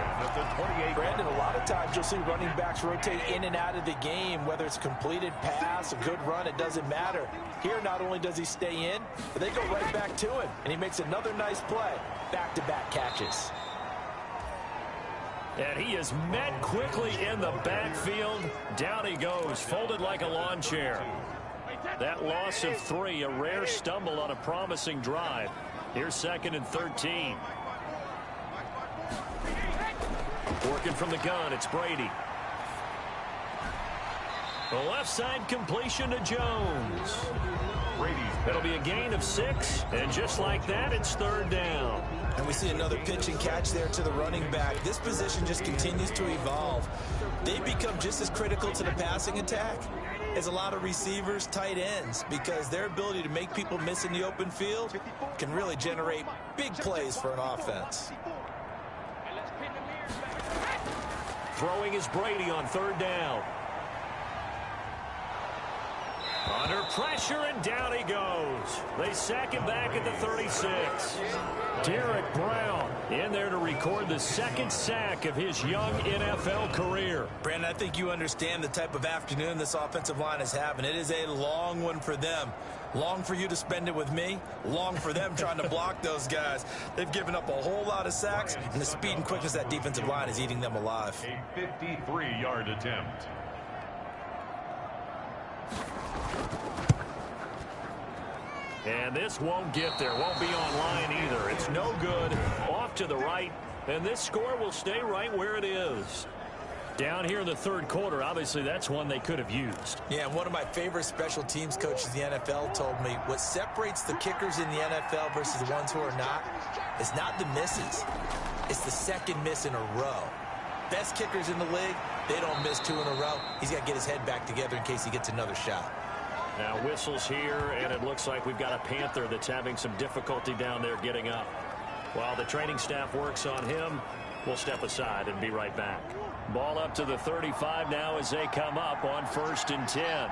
Brandon, a lot of times you'll see running backs rotate in and out of the game, whether it's completed pass, a good run, it doesn't matter. Here, not only does he stay in, but they go right back to him, and he makes another nice play. Back-to-back catches. And he is met quickly in the backfield. Down he goes, folded like a lawn chair. That loss of 3, a rare stumble on a promising drive. Here's 2nd and 13. Working from the gun, it's Brady. The left side completion to Jones. It'll be a gain of 6, and just like that, it's 3rd down. And we see another pitch and catch there to the running back. This position just continues to evolve. They become just as critical to the passing attack as a lot of receivers, tight ends, because their ability to make people miss in the open field can really generate big plays for an offense. Throwing is Brady on 3rd down. Under pressure, and down he goes. They sack him back at the 36. Derek Brown in there to record the 2nd sack of his young NFL career. Brandon, I think you understand the type of afternoon this offensive line is having. It is a long one for them. Long for you to spend it with me. Long for them trying to block those guys. They've given up a whole lot of sacks, and the speed and quickness of that defensive line is eating them alive. A 53-yard attempt. And this won't get there. Won't be online either. It's no good. Off to the right. And this score will stay right where it is. Down here in the 3rd quarter, obviously that's one they could have used. Yeah, and one of my favorite special teams coaches in the NFL told me what separates the kickers in the NFL versus the ones who are not is not the misses. It's the 2nd miss in a row. Best kickers in the league, they don't miss 2 in a row. He's got to get his head back together in case he gets another shot. Now whistles here, and it looks like we've got a Panther that's having some difficulty down there getting up. While the training staff works on him, we'll step aside and be right back. Ball up to the 35 now as they come up on 1st and 10.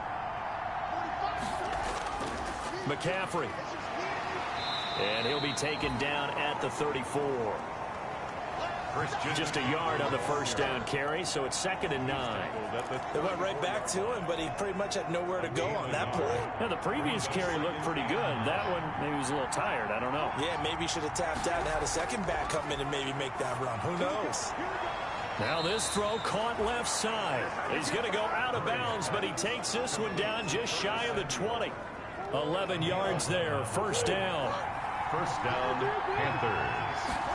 McCaffrey. And he'll be taken down at the 34. Just a yard on the first down carry, so it's 2nd and 9. They went right back to him, but he pretty much had nowhere to go on that play. Yeah, the previous carry looked pretty good. That one, maybe he was a little tired. I don't know. Yeah, maybe he should have tapped out and had a second back come in and maybe make that run. Who knows? Now this throw caught left side. He's going to go out of bounds, but he takes this one down just shy of the 20. 11 yards there, first down. First down, Panthers.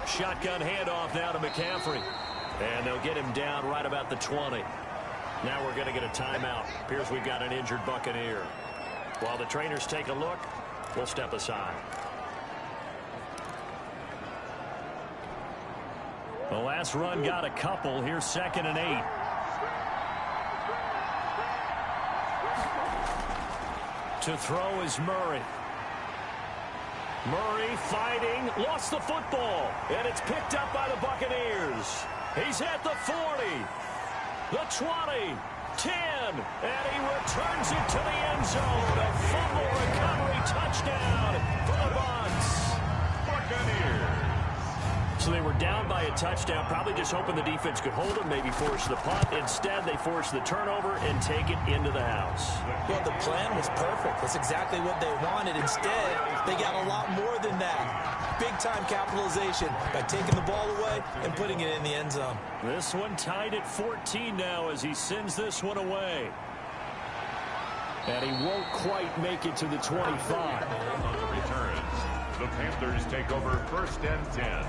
Shotgun handoff now to McCaffrey. And they'll get him down right about the 20. Now we're going to get a timeout. Appears we've got an injured Buccaneer. While the trainers take a look, we'll step aside. The last run got a couple. Here's 2nd and 8. To throw is Murray. Murray fighting, lost the football, and it's picked up by the Buccaneers. He's at the 40, the 20, 10, and he returns it to the end zone. A fumble recovery touchdown for the Bucs. Buccaneers. So they were down by a touchdown, probably just hoping the defense could hold them, maybe force the punt. Instead, they force the turnover and take it into the house. Well, the plan was perfect. That's exactly what they wanted. Instead, they got a lot more than that. Big-time capitalization by taking the ball away and putting it in the end zone. This one tied at 14 now as he sends this one away. And he won't quite make it to the 25. On the returns, the Panthers take over 1st and 10.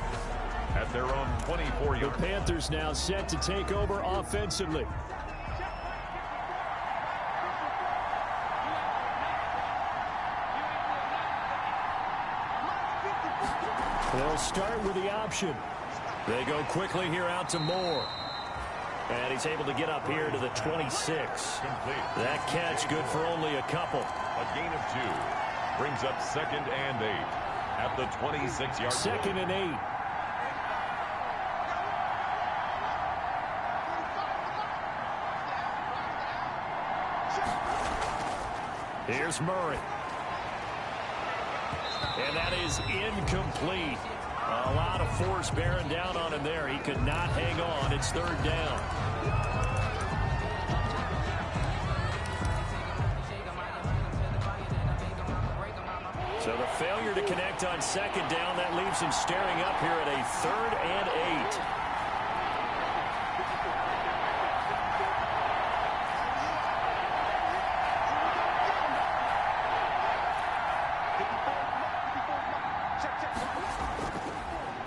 At their own 24-yard. The Panthers now set to take over offensively. They'll start with the option. They go quickly here out to Moore. And he's able to get up here to the 26. That catch good for only a couple. A gain of 2. Brings up 2nd and 8. At the 26-yard. 2nd and 8. Here's Murray. And that is incomplete. A lot of force bearing down on him there. He could not hang on. It's 3rd down. So the failure to connect on 2nd down, that leaves him staring up here at a 3rd and 8.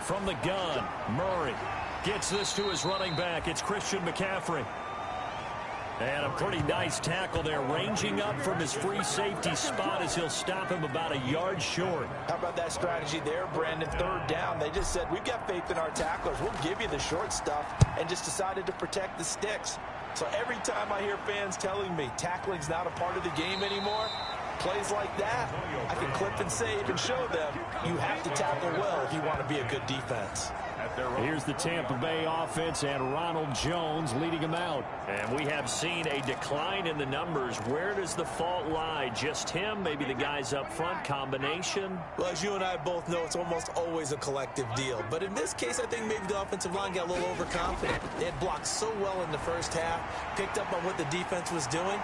From the gun, Murray gets this to his running back. It's Christian McCaffrey. And a pretty nice tackle there, ranging up from his free safety spot as he'll stop him about a yard short. How about that strategy there, Brandon? 3rd down. They just said, we've got faith in our tacklers. We'll give you the short stuff, and just decided to protect the sticks. So every time I hear fans telling me tackling's not a part of the game anymore, plays like that, I can clip and save and show them you have to tackle well if you want to be a good defense. Here's the Tampa Bay offense and Ronald Jones leading them out. And we have seen a decline in the numbers. Where does the fault lie? Just him? Maybe the guys up front? Combination? Well, as you and I both know, it's almost always a collective deal. But in this case, I think maybe the offensive line got a little overconfident. They had blocked so well in the first half, picked up on what the defense was doing.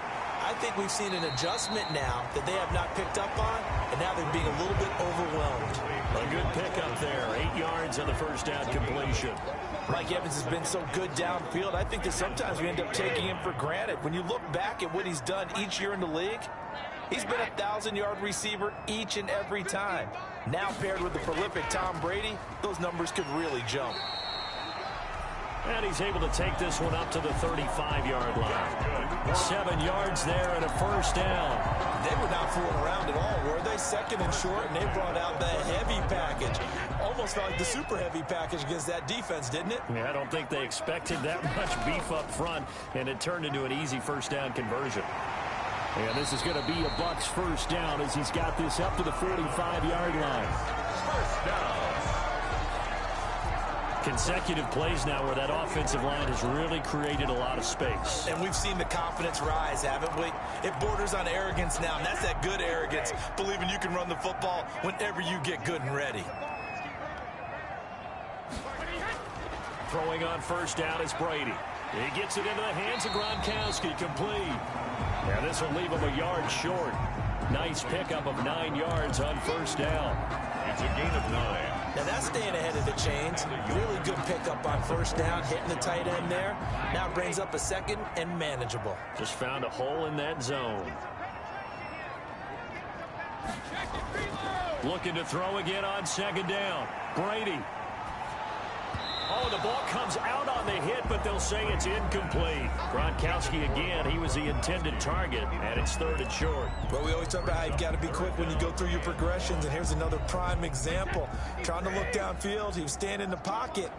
I think we've seen an adjustment now that they have not picked up on, and now they're being a little bit overwhelmed. A good pickup there. 8 yards on the first down completion. Mike Evans has been so good downfield. I think that sometimes we end up taking him for granted. When you look back at what he's done each year in the league, he's been a 1,000-yard receiver each and every time. Now paired with the prolific Tom Brady, those numbers could really jump. And he's able to take this one up to the 35-yard line. 7 yards there and a first down. They were not fooling around at all, were they? 2nd and short, and they brought out the heavy package. Almost felt like the super heavy package against that defense, didn't it? Yeah, I don't think they expected that much beef up front, and it turned into an easy first down conversion. And this is going to be a Bucs first down as he's got this up to the 45-yard line. First down. Consecutive plays now where that offensive line has really created a lot of space. And we've seen the confidence rise, haven't we? It borders on arrogance now, and that's that good arrogance, believing you can run the football whenever you get good and ready. Throwing on first down is Brady. He gets it into the hands of Gronkowski, complete. Yeah, this will leave him a yard short. Nice pickup of 9 yards on first down. It's a gain of 9. Now that's staying ahead of the chains. Really good pickup on first down, hitting the tight end there. Now brings up a second and manageable. Just found a hole in that zone. Looking to throw again on second down. Brady. Oh, the ball comes out on the hit, but they'll say it's incomplete. Gronkowski again, he was the intended target, and it's 3rd and short. But we always talk about how you've got to be quick when you go through your progressions, and here's another prime example. Trying to look downfield, he was standing in the pocket,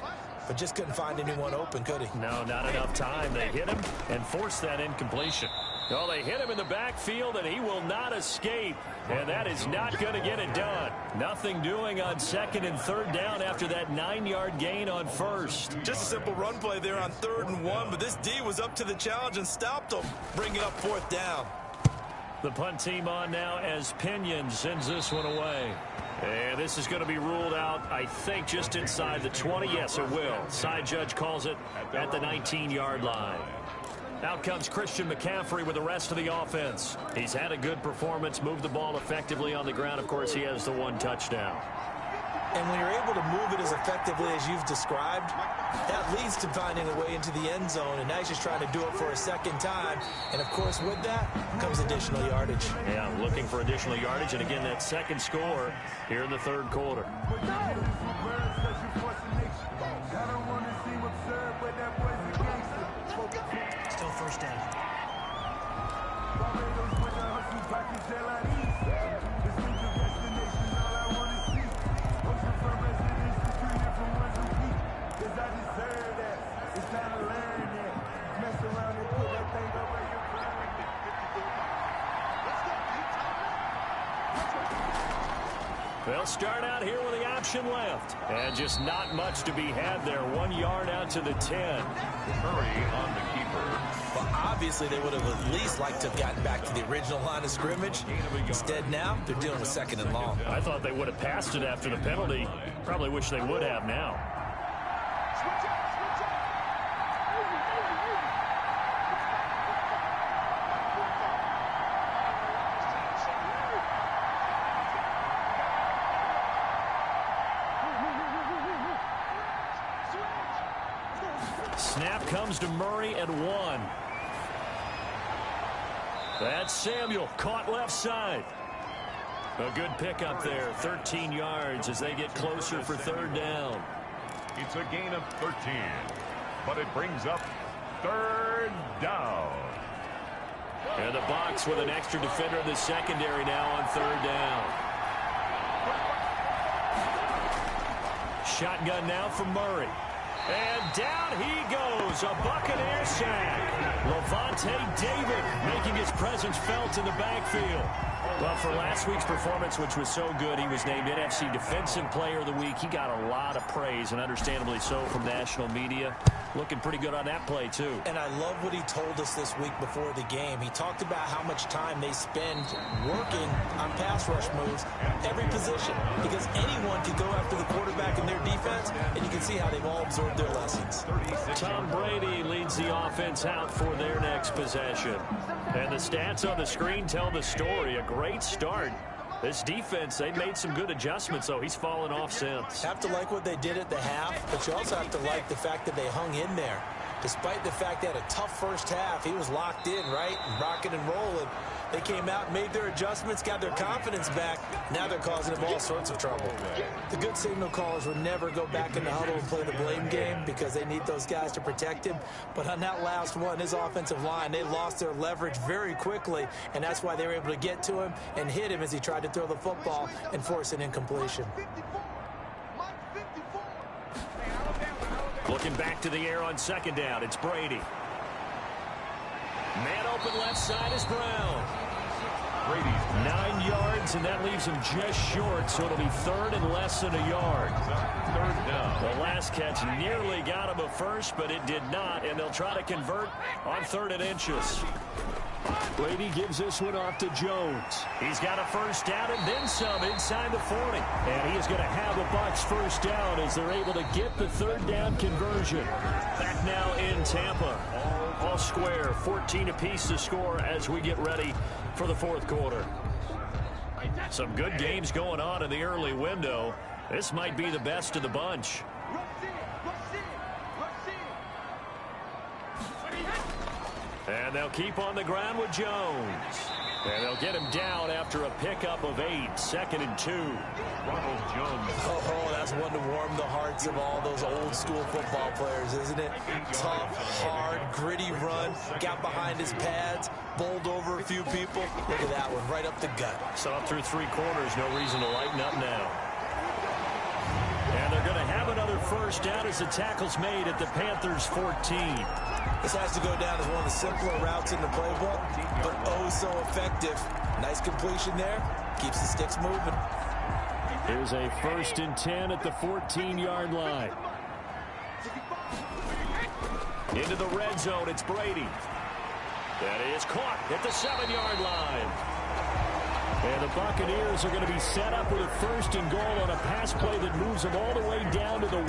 but just couldn't find anyone open, could he? No, not enough time. They hit him and forced that incompletion. Oh, they hit him in the backfield, and he will not escape. And that is not going to get it done. Nothing doing on 2nd and 3rd down after that 9-yard gain on first. Just a simple run play there on 3rd and 1, but this D was up to the challenge and stopped him, bringing up 4th down. The punt team on now as Pinion sends this one away. And this is going to be ruled out, I think, just inside the 20. Yes, it will. Side judge calls it at the 19-yard line. Out comes Christian McCaffrey with the rest of the offense. He's had a good performance, moved the ball effectively on the ground. Of course, he has the 1 touchdown. And when you're able to move it as effectively as you've described, that leads to finding a way into the end zone. And now he's just trying to do it for a second time. And, of course, with that comes additional yardage. Yeah, looking for additional yardage. And, again, that second score here in the 3rd quarter. Still first down. They'll start out here with the option left. And just not much to be had there. 1 yard out to the 10. Hurry on the keeper. Well, obviously, they would have at least liked to have gotten back to the original line of scrimmage. Instead, now, they're dealing with 2nd and long. I thought they would have passed it after the penalty. Probably wish they would have now. Snap comes to Murray at 1. That's Samuel, caught left side. A good pickup there, 13 yards as they get closer for 3rd down. It's a gain of 13, but it brings up 3rd down. And the box with an extra defender in the secondary now on 3rd down. Shotgun now for Murray. And down he goes, a Buccaneer sack. Levante David making his presence felt in the backfield. Well, for last week's performance, which was so good, he was named NFC Defensive Player of the Week. He got a lot of praise, and understandably so, from national media. Looking pretty good on that play, too. And I love what he told us this week before the game. He talked about how much time they spend working on pass rush moves, every position, because anyone can go after the quarterback in their defense, and you can see how they've all absorbed their lessons. Tom Brady leads the offense out for their next possession. And the stats on the screen tell the story. A great start. This defense, they made some good adjustments, though. He's fallen off since. Have to like what they did at the half, but you also have to like the fact that they hung in there. Despite the fact they had a tough first half, he was locked in, right? Rocking and rolling. They came out, made their adjustments, got their confidence back. Now they're causing them all sorts of trouble. The good signal callers would never go back in the huddle and play the blame game because they need those guys to protect him. But on that last one, his offensive line, they lost their leverage very quickly, and that's why they were able to get to him and hit him as he tried to throw the football and force an incompletion. Looking back to the air on 2nd down, it's Brady. Man open left side is Brown. 9 yards, and that leaves him just short, so it'll be third and less than a yard. Third down. The last catch nearly got him a first, but it did not, and they'll try to convert on 3rd and inches. Brady gives this one off to Jones. He's got a first down and then some inside the 40. And he is going to have a Bucs first down as they're able to get the 3rd down conversion. Back now in Tampa. All square, 14 apiece to score as we get ready for the 4th quarter. Some good games going on in the early window. This might be the best of the bunch. And they'll keep on the ground with Jones. And they'll get him down after a pickup of 8, 2nd and 2. Ronald Jones. Oh, that's one to warm the hearts of all those old school football players, isn't it? Tough, hard, gritty run. Got behind his pads, bowled over a few people. Look at that one, right up the gut. So up through 3 quarters, no reason to lighten up now. And they're going to have another first down as the tackle's made at the Panthers' 14. This has to go down as one of the simpler routes in the playbook, but oh so effective. Nice completion there. Keeps the sticks moving. Here's a 1st and 10 at the 14-yard line. Into the red zone, it's Brady. That is caught at the 7-yard line. And the Buccaneers are going to be set up with a 1st and goal on a pass play that moves them all the way down to the 1.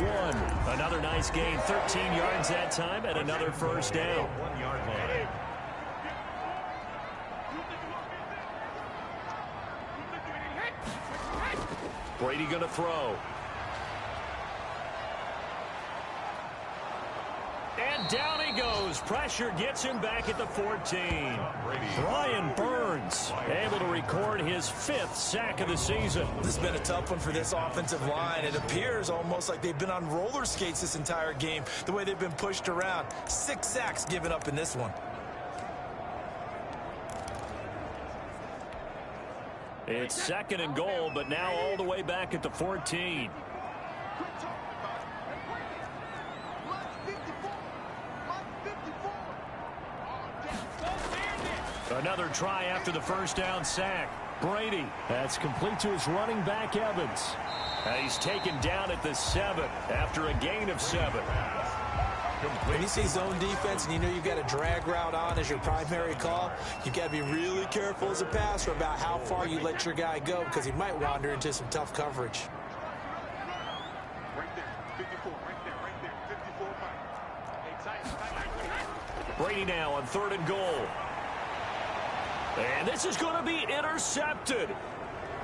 Another nice gain, 13 yards that time, and another first down. 1-yard line. Brady going to throw. And down he goes. Pressure gets him back at the 14. Brian Burns able to record his 5th sack of the season. This has been a tough one for this offensive line. It appears almost like they've been on roller skates this entire game, the way they've been pushed around. 6 sacks given up in this one. It's 2nd and goal, but now all the way back at the 14. Another try after the first down sack. Brady, that's complete to his running back, Evans. And he's taken down at the 7 after a gain of 7. When you see zone defense and you know you've got a drag route on as your primary call, you've got to be really careful as a passer about how far you let your guy go because he might wander into some tough coverage. Right there, 54, right there, 54. Brady now on 3rd and goal. And this is going to be intercepted.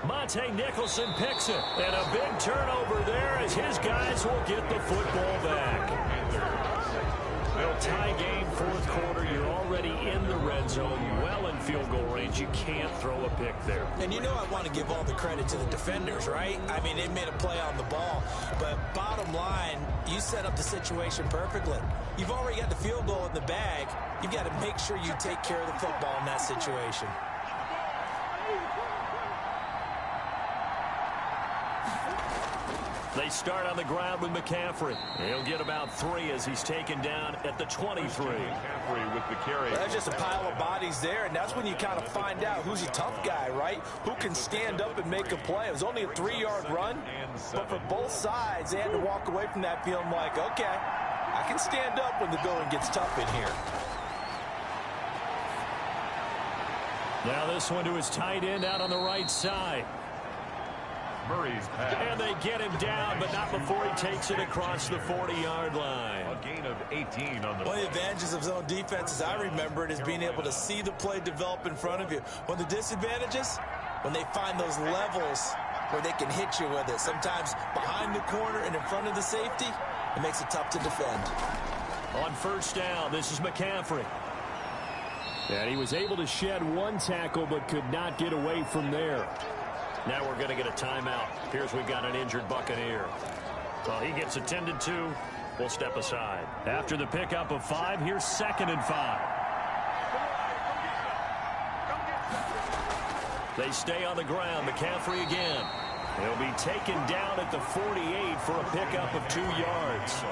Monte Nicholson picks it. And a big turnover there as his guys will get the football back. Well, tie game, 4th quarter. You're already in the red zone, well in field goal range. You can't throw a pick there. And you know I want to give all the credit to the defenders, right? I mean, they made a play on the ball. But bottom line, you set up the situation perfectly. You've already got the field goal in the bag. You've got to make sure you take care of the football in that situation. They start on the ground with McCaffrey. He'll get about 3 as he's taken down at the 23. McCaffrey with the carry. That's just a pile of bodies there, and that's when you kind of find out who's a tough guy, right? Who can stand up and make a play. It was only a 3-yard run, but for both sides, they had to walk away from that feeling like, okay, I can stand up when the going gets tough in here. Now this one to his tight end out on the right side. Murray's pass. And they get him down, but not before he takes it across the 40-yard line. A gain of 18 on the One of the advantages of zone defense, as I remember it, is being able to see the play develop in front of you. One of the disadvantages, when they find those levels where they can hit you with it. Sometimes behind the corner and in front of the safety, it makes it tough to defend. On first down, this is McCaffrey. And he was able to shed 1 tackle, but could not get away from there. Now we're going to get a timeout. Here's we've got an injured Buccaneer. Well, he gets attended to. We'll step aside. After the pickup of 5, here's 2nd and 5. They stay on the ground. McCaffrey again. He'll be taken down at the 48 for a pickup of 2 yards.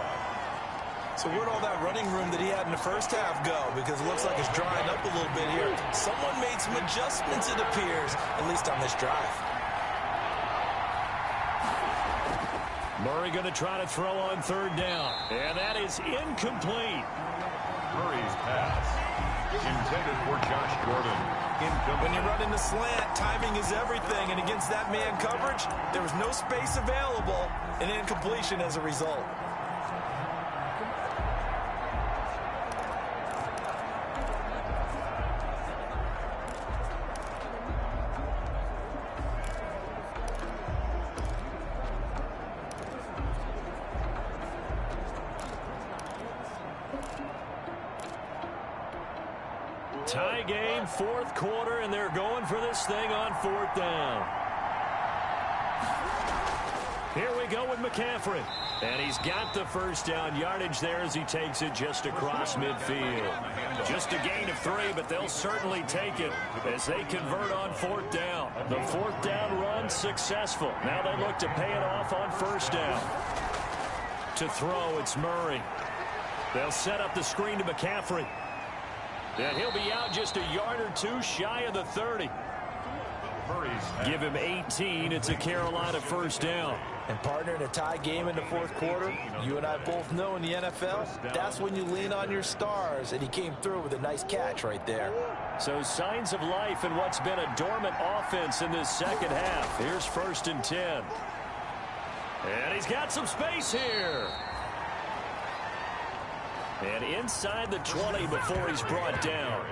So where'd all that running room that he had in the first half go? Because it looks like it's drying up a little bit here. Someone made some adjustments, it appears, at least on this drive. Murray going to try to throw on third down. And that is incomplete. Murray's pass intended for Josh Gordon. When you run in the slant, timing is everything. And against that man coverage, there was no space available. An incompletion as a result. Tie game, fourth quarter, and they're going for this thing on fourth down. Here we go with McCaffrey. And he's got the first down yardage there as he takes it just across midfield. Just a gain of 3, but they'll certainly take it as they convert on fourth down. The fourth down run successful. Now they look to pay it off on first down. To throw, it's Murray. They'll set up the screen to McCaffrey. And he'll be out just a yard or two shy of the 30. Give him 18. It's a Carolina first down. And partner, in a tie game in the fourth quarter, you and I both know in the NFL, that's when you lean on your stars. And he came through with a nice catch right there. So signs of life in what's been a dormant offense in this second half. Here's 1st and 10. And he's got some space here. And inside the 20 before he's brought down.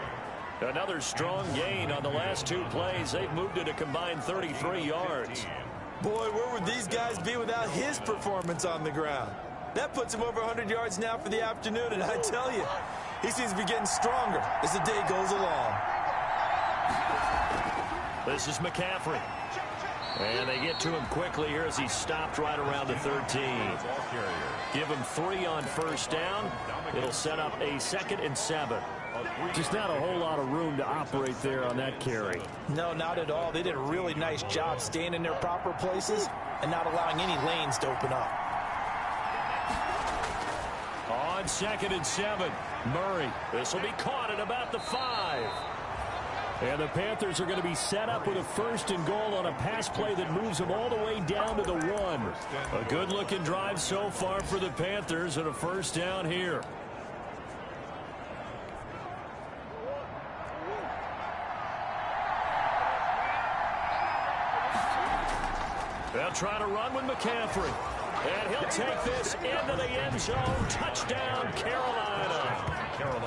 Another strong gain on the last 2 plays. They've moved it a combined 33 yards. Boy, where would these guys be without his performance on the ground? That puts him over 100 yards now for the afternoon, and I tell you, he seems to be getting stronger as the day goes along. This is McCaffrey. And they get to him quickly here as he stopped right around the 13. Give him 3 on first down. It'll set up a 2nd and 7. Just not a whole lot of room to operate there on that carry. No, not at all. They did a really nice job staying in their proper places and not allowing any lanes to open up. On 2nd and 7, Murray. This will be caught at about the 5. And the Panthers are going to be set up with a 1st and goal on a pass play that moves them all the way down to the 1. A good-looking drive so far for the Panthers and a first down here. They'll try to run with McCaffrey. And he'll take this into the end zone. Touchdown, Carolina.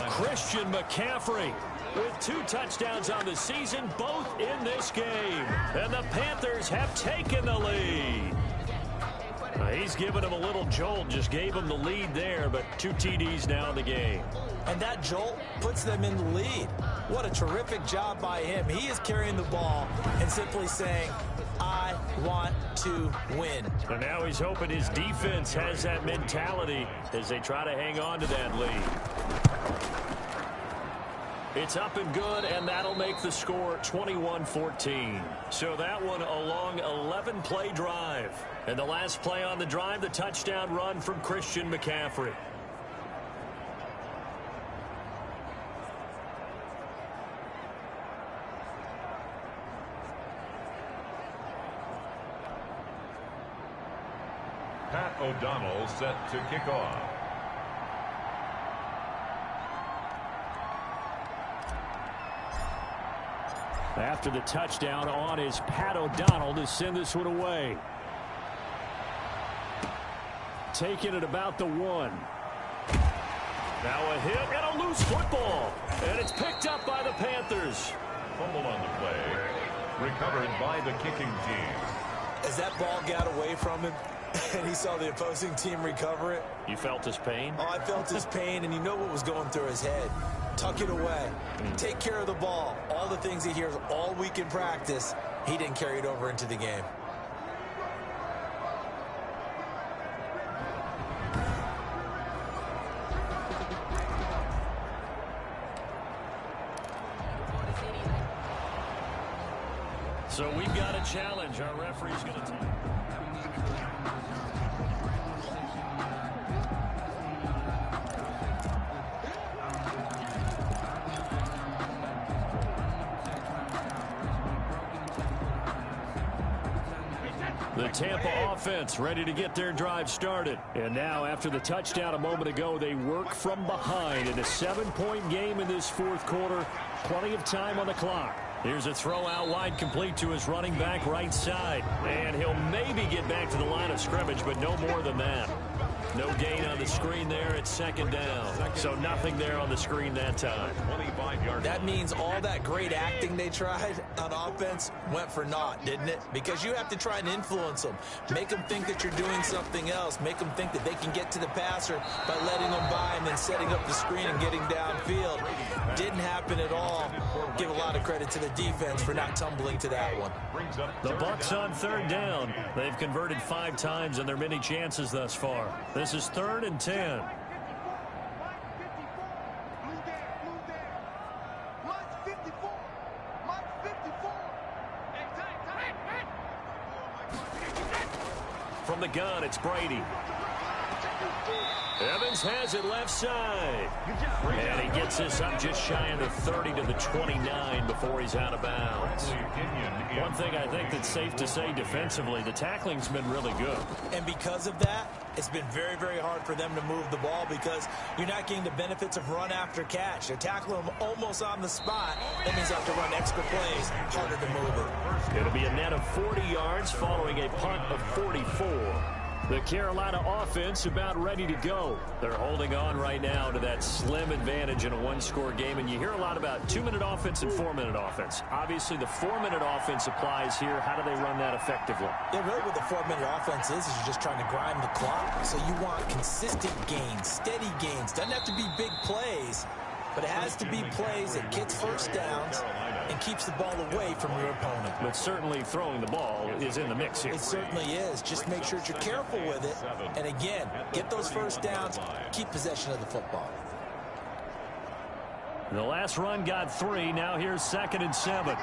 Christian McCaffrey with 2 touchdowns on the season, both in this game. And the Panthers have taken the lead. He's given him a little jolt, just gave him the lead there, but 2 TDs now in the game. And that jolt puts them in the lead. What a terrific job by him. He is carrying the ball and simply saying, I want to win. And now he's hoping his defense has that mentality as they try to hang on to that lead. It's up and good, and that'll make the score 21-14. So that one a long 11-play drive. And the last play on the drive, the touchdown run from Christian McCaffrey. Pat O'Donnell set to kick off. After the touchdown on is Pat O'Donnell to send this one away. Taking it about the 1. Now a hit and a loose football. And it's picked up by the Panthers. Fumble on the play. Recovered by the kicking team. As that ball got away from him and he saw the opposing team recover it. You felt his pain? Oh, I felt his pain, and you know what was going through his head. Tuck it away. Take care of the ball. All the things he hears all week in practice, he didn't carry it over into the game. So we've got a challenge our referee's going to take. The Tampa offense ready to get their drive started. And now, after the touchdown a moment ago, they work from behind in a 7-point game in this fourth quarter. Plenty of time on the clock. Here's a throw out wide, complete to his running back right side. And he'll maybe get back to the line of scrimmage, but no more than that. No gain on the screen there. It's second down. So nothing there on the screen that time. That means all that great acting they tried on offense went for naught, didn't it? Because you have to try and influence them. Make them think that you're doing something else. Make them think that they can get to the passer by letting them by and then setting up the screen and getting downfield. Didn't happen at all. Give a lot of credit to the defense for not tumbling to that one. The Bucs on third down. They've converted 5 times in their many chances thus far. This is 3rd and 10. From the gun, it's Brady. Evans has it left side. And he gets this up just shy of the 30 to the 29 before he's out of bounds. One thing I think that's safe to say defensively, the tackling's been really good. And because of that, it's been very, very hard for them to move the ball because you're not getting the benefits of run after catch. They're tackling them almost on the spot. That means you have to run extra plays, harder to move it. It'll be a net of 40 yards following a punt of 44. The Carolina offense about ready to go. They're holding on right now to that slim advantage in a one-score game, and you hear a lot about 2-minute offense and 4-minute offense. Obviously, the 4-minute offense applies here. How do they run that effectively? Yeah, really what the 4-minute offense is you're just trying to grind the clock. So you want consistent gains, steady gains. Doesn't have to be big plays, but it has to be plays that gets first downs and keeps the ball away from your opponent. But certainly throwing the ball is in the mix here. It certainly is. Just make sure that you're careful with it. And again, get those first downs, keep possession of the football. The last run got 3. Now here's 2nd and 7.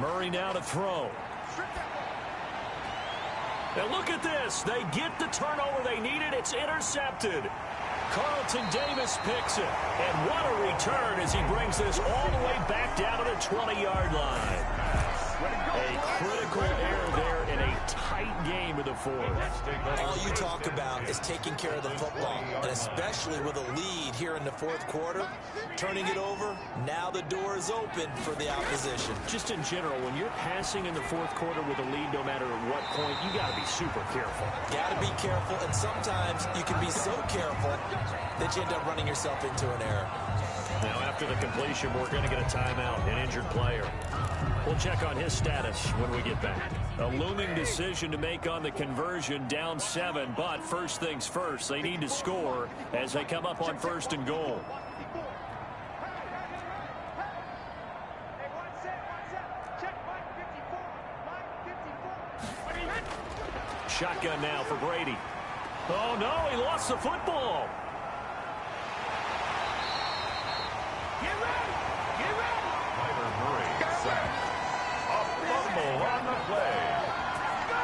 Murray now to throw. And look at this. They get the turnover they needed. It's intercepted. Carlton Davis picks it. And what a return as he brings this all the way back down to the 20-yard line. A critical error there in a tight game of the fourth. All you talk about is taking care of the football, and especially with a lead here in the fourth quarter, turning it over, now the door is open for the opposition. Just in general, when you're passing in the fourth quarter with a lead, no matter at what point, you got to be super careful. Got to be careful, and sometimes you can be so careful that you end up running yourself into an error. Now, after the completion, we're going to get a timeout, an injured player. We'll check on his status when we get back. A looming decision to make on the conversion, down 7, but first things first, they need to score as they come up on 1st and goal. Shotgun now for Brady. Oh, no, he lost the football. Get ready! Murray sacked. A fumble on the play.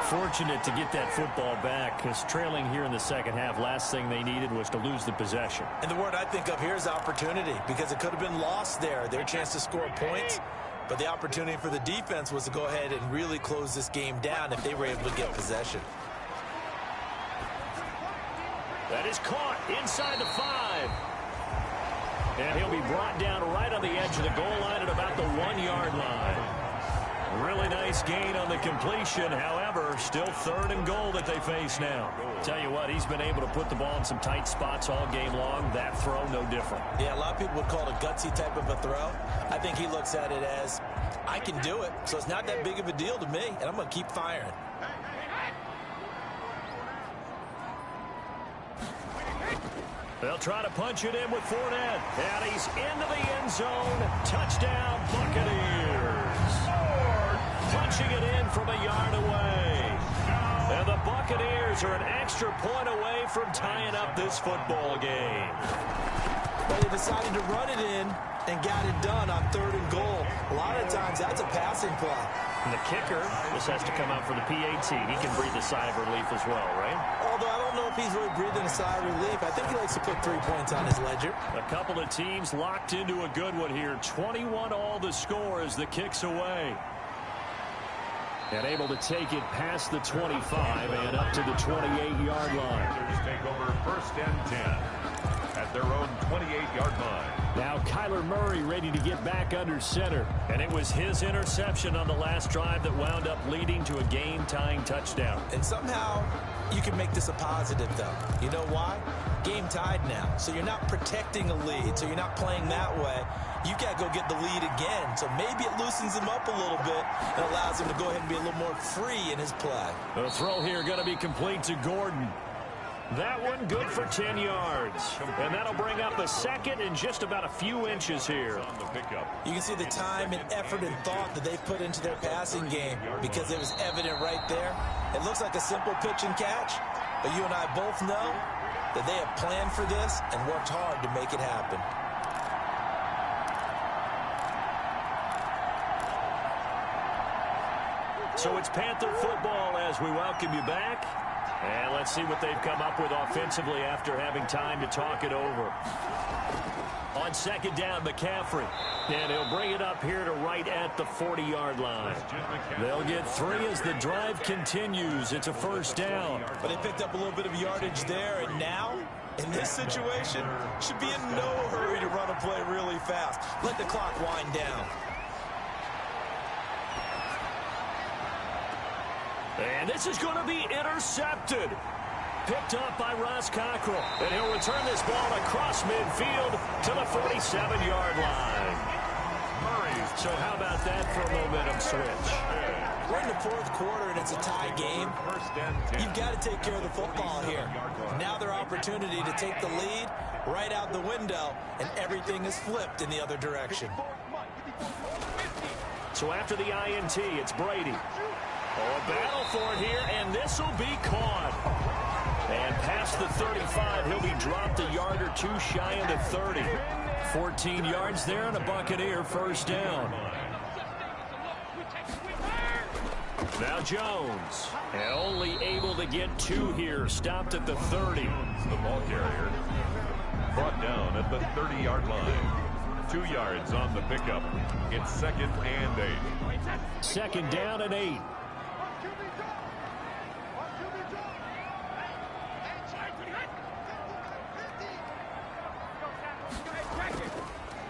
Fortunate to get that football back, because trailing here in the second half, last thing they needed was to lose the possession. And the word I think of here is opportunity, because it could have been lost there. Their chance to score points, but the opportunity for the defense was to go ahead and really close this game down if they were able to get possession. That is caught inside the 5. And he'll be brought down right on the edge of the goal line at about the 1-yard line. Really nice gain on the completion. However, still 3rd and goal that they face now. Tell you what, he's been able to put the ball in some tight spots all game long. That throw, no different. Yeah, a lot of people would call it a gutsy type of a throw. I think he looks at it as, I can do it, so it's not that big of a deal to me, and I'm going to keep firing. They'll try to punch it in with Fournette. And he's into the end zone. Touchdown, Buccaneers. Punching it in from a yard away. And the Buccaneers are an extra point away from tying up this football game. But they decided to run it in and got it done on 3rd and goal. A lot of times that's a passing play. And the kicker, this has to come out for the PAT. He can breathe a sigh of relief as well, right? Although I don't know if he's really breathing a sigh of relief. I think he likes to put 3 points on his ledger. A couple of teams locked into a good one here. 21 all the score as the kick's away. And able to take it past the 25 and up to the 28-yard line. Panthers take over 1st and 10 at their own 28-yard line. Now Kyler Murray ready to get back under center. And it was his interception on the last drive that wound up leading to a game-tying touchdown. And somehow you can make this a positive, though. You know why? Game tied now. So you're not protecting a lead. So you're not playing that way. You got to go get the lead again. So maybe it loosens him up a little bit and allows him to go ahead and be a little more free in his play. The throw here going to be complete to Gordon. That one good for 10 yards. And that'll bring up a second and just about a few inches here. You can see the time and effort and thought that they put into their passing game because it was evident right there. It looks like a simple pitch and catch, but you and I both know that they have planned for this and worked hard to make it happen. So it's Panther football as we welcome you back. And let's see what they've come up with offensively after having time to talk it over. On 2nd down, McCaffrey. And he'll bring it up here to right at the 40-yard line. They'll get 3 as the drive continues. It's a 1st down. But they picked up a little bit of yardage there, and now, in this situation, should be in no hurry to run a play really fast. Let the clock wind down. And this is going to be intercepted. Picked up by Ross Cockrell. And he'll return this ball across midfield to the 47-yard line. So how about that for a momentum switch? We're in the 4th quarter, and it's a tie game. You've got to take care of the football here. Now their opportunity to take the lead right out the window, and everything is flipped in the other direction. So after the INT, it's Brady. Oh, a battle for it here, and this will be caught. And past the 35, he'll be dropped a yard or 2 shy of the 30. 14 yards there and a Buccaneer 1st down. Now Jones, and only able to get 2 here, stopped at the 30. The ball carrier brought down at the 30-yard line. 2 yards on the pickup. It's 2nd and 8. 2nd down and 8.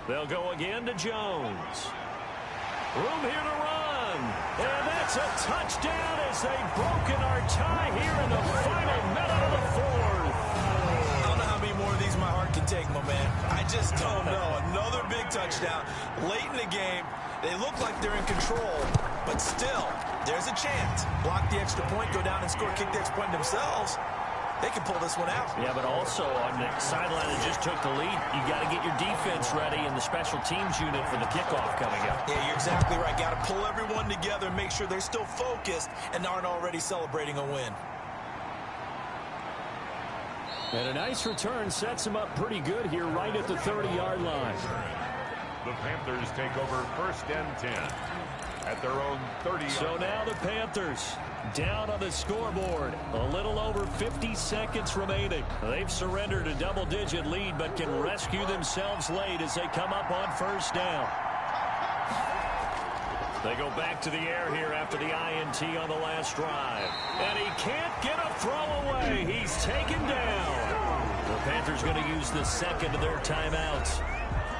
They'll go again to Jones. Room here to run. And that's a touchdown as they've broken our tie here in the final minute of the 4th. I don't know how many more of these my heart can take, my man. I just don't know. Another big touchdown. Late in the game, they look like they're in control, but still, there's a chance. Block the extra point, go down and score, kick the extra point themselves. They can pull this one out. Yeah, but also on the sideline that just took the lead, you got to get your defense ready and the special teams unit for the kickoff coming up. Yeah, you're exactly right. Got to pull everyone together and make sure they're still focused and aren't already celebrating a win. And a nice return sets them up pretty good here right at the 30-yard line. The Panthers take over 1st and 10 at their own 30. So now the Panthers down on the scoreboard. A little over 50 seconds remaining. They've surrendered a double-digit lead, but can rescue themselves late as they come up on 1st down. They go back to the air here after the INT on the last drive. And he can't get a throw away. He's taken down. The Panthers going to use the 2nd of their timeouts,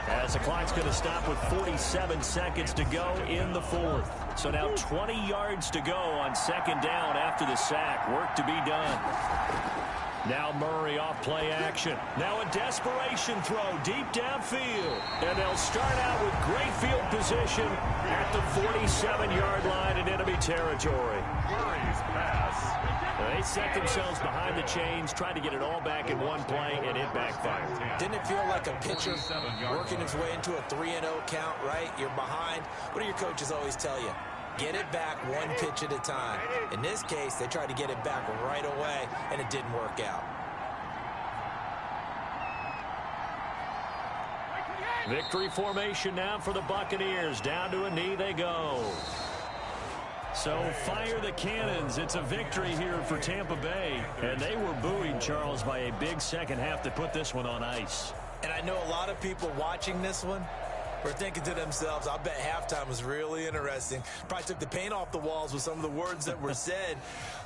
as the clock's going to stop with 47 seconds to go in the 4th. So now 20 yards to go on 2nd down after the sack. Work to be done. Now Murray off play action. Now a desperation throw deep downfield. And they'll start out with great field position at the 47-yard line in enemy territory. Murray's pass. They set themselves behind the chains, tried to get it all back in one play, and it backfired. Didn't it feel like a pitcher working his way into a 3-0 count, right? You're behind. What do your coaches always tell you? Get it back one pitch at a time. In this case, they tried to get it back right away, and it didn't work out. Victory formation now for the Buccaneers. Down to a knee they go. So fire the cannons. It's a victory here for Tampa Bay. And they were buoyed, Charles, by a big second half that put this one on ice. And I know a lot of people watching this one were thinking to themselves, I bet halftime was really interesting. Probably took the paint off the walls with some of the words that were said.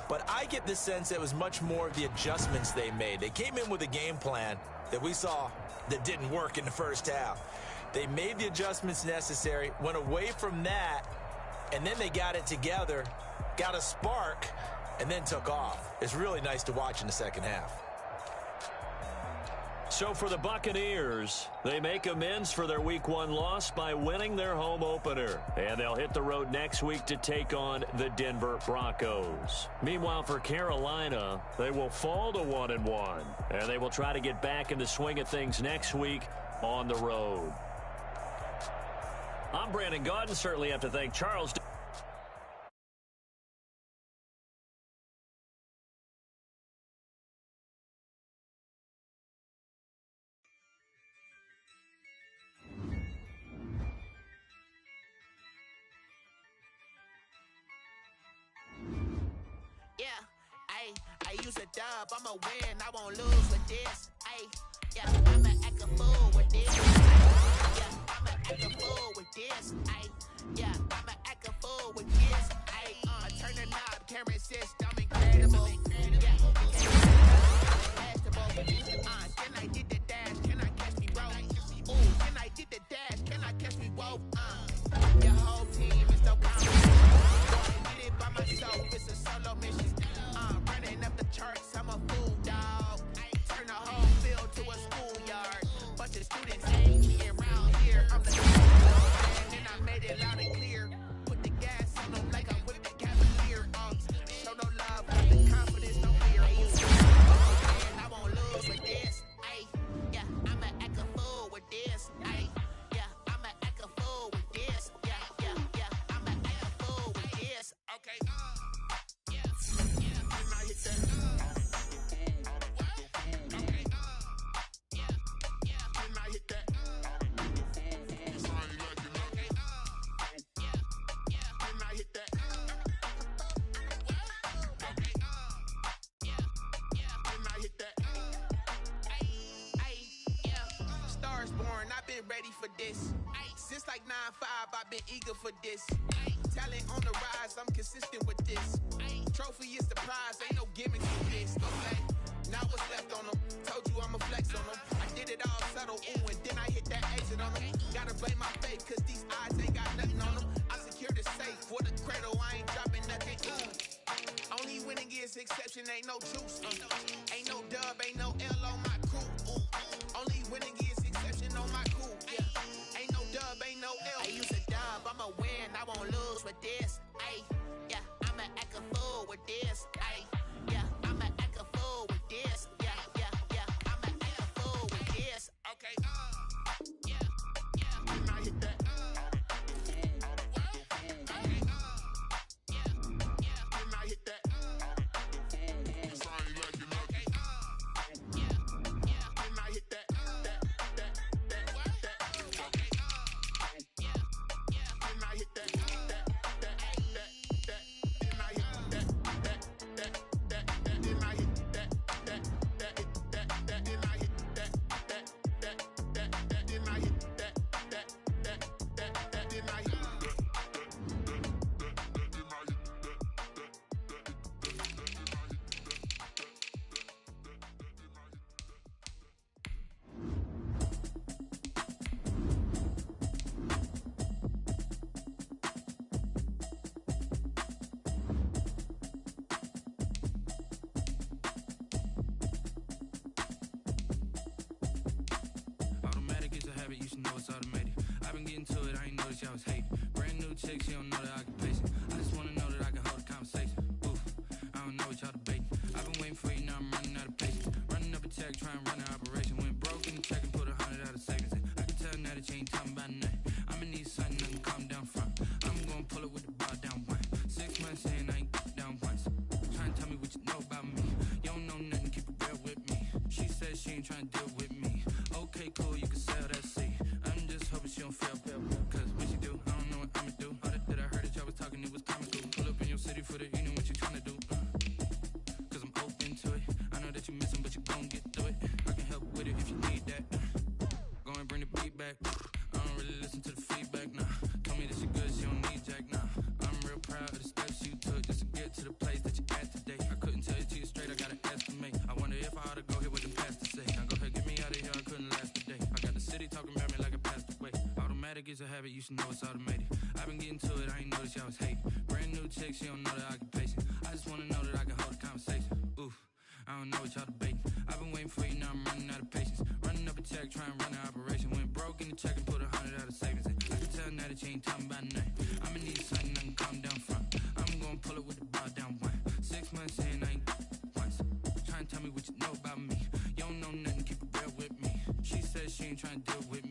But I get the sense that it was much more of the adjustments they made. They came in with a game plan that we saw that didn't work in the first half. They made the adjustments necessary, went away from that, and then they got it together, got a spark, and then took off. It's really nice to watch in the second half. So for the Buccaneers, they make amends for their Week 1 loss by winning their home opener. And they'll hit the road next week to take on the Denver Broncos. Meanwhile, for Carolina, they will fall to 1-1. And they will try to get back in the swing of things next week on the road. I'm Brandon Gaudin. Certainly have to thank Charles. I use a dub, I'ma win, I won't lose with this. Yeah, I'ma act a fool with this. Yeah, I'ma act a fool with this. Yeah, I'ma act a fool with this. Turn the knob, camera assist, I'm incredible. Yeah, can I get the dash? Can I catch me roll? Ooh, can I get the dash? Can I catch me roll? Your whole team is no competition. Get it by myself, it's a solo mission. Running up the charts, I'm a fool, dog. Turn the whole field to a schoolyard. Bunch of students hate me around here. I'm the man, and I made it loud and clear. Put the gas on them like I'm with the Cavalier. Show no love, got the confidence, no fear. I won't lose with this. Yeah, I'ma act a fool with this. Yeah, I'ma act a fool with this. Yeah, I'ma act a fool with this. Okay. Ready for this. Since like 9-5, I've been eager for this. Talent on the rise, I'm consistent with this. Trophy is the prize, ain't no gimmicks with this. No play. Now what's left on them? Told you I'ma flex on them. I did it all subtle, ooh, and then I hit that exit on them. Gotta blame my faith, cause these eyes ain't got nothing on them. I secure the safe for the cradle, I ain't dropping nothing. Ooh. Only winning is exception, ain't no juice. Ain't no dub, ain't no L on my crew. Only winning is exception on my crew. Ain't no dub, ain't no L. I use a dub, I'ma win, I won't lose with this. Yeah, I'ma act a fool with this. Yeah, I'ma act a fool with this. Yeah, I'ma act a fool with this. Okay. When I hit that. When I hit that. You should know it's automated. I've been getting to it, I ain't noticed y'all was hating. Brand new chick, she don't know the occupation. I just wanna know that I can hold a conversation. Oof, I don't know what y'all debating. I've been waiting for you, now I'm running out of patience. Running up a check, trying to run an operation. Went broke in the check and put 100 out of savings. I can tell now that you ain't talking about nothing. I'ma need something that can calm down front. I'm gonna pull it with the bar down one. 6 months saying I ain't down once. Trying to tell me what you know about me. You don't know nothing, keep it real with me. She said she ain't trying to deal with me. Okay, cool, you can sell that seat. I'm just hoping she don't fail. Cause when she do, I don't know what I'ma do. All that I heard that y'all was talking, it was comical. Pull up in your it's a habit, you should know it's automated. I've been getting to it, I ain't noticed y'all was hating. Brand new chick, she don't know that I can pace it. I just wanna know that I can hold a conversation. Oof, I don't know what y'all debating. I've been waiting for you, now I'm running out of patience. Running up a check, trying to run an operation. Went broke in the check and put 100 out of savings in. I can tell now that you ain't talking about nothing. I'ma need something I can calm down from. I'm gonna pull it with the bar down one. 6 months in, I ain't once. Trying to tell me what you know about me. You don't know nothing, keep it real with me. She says she ain't trying to deal with me.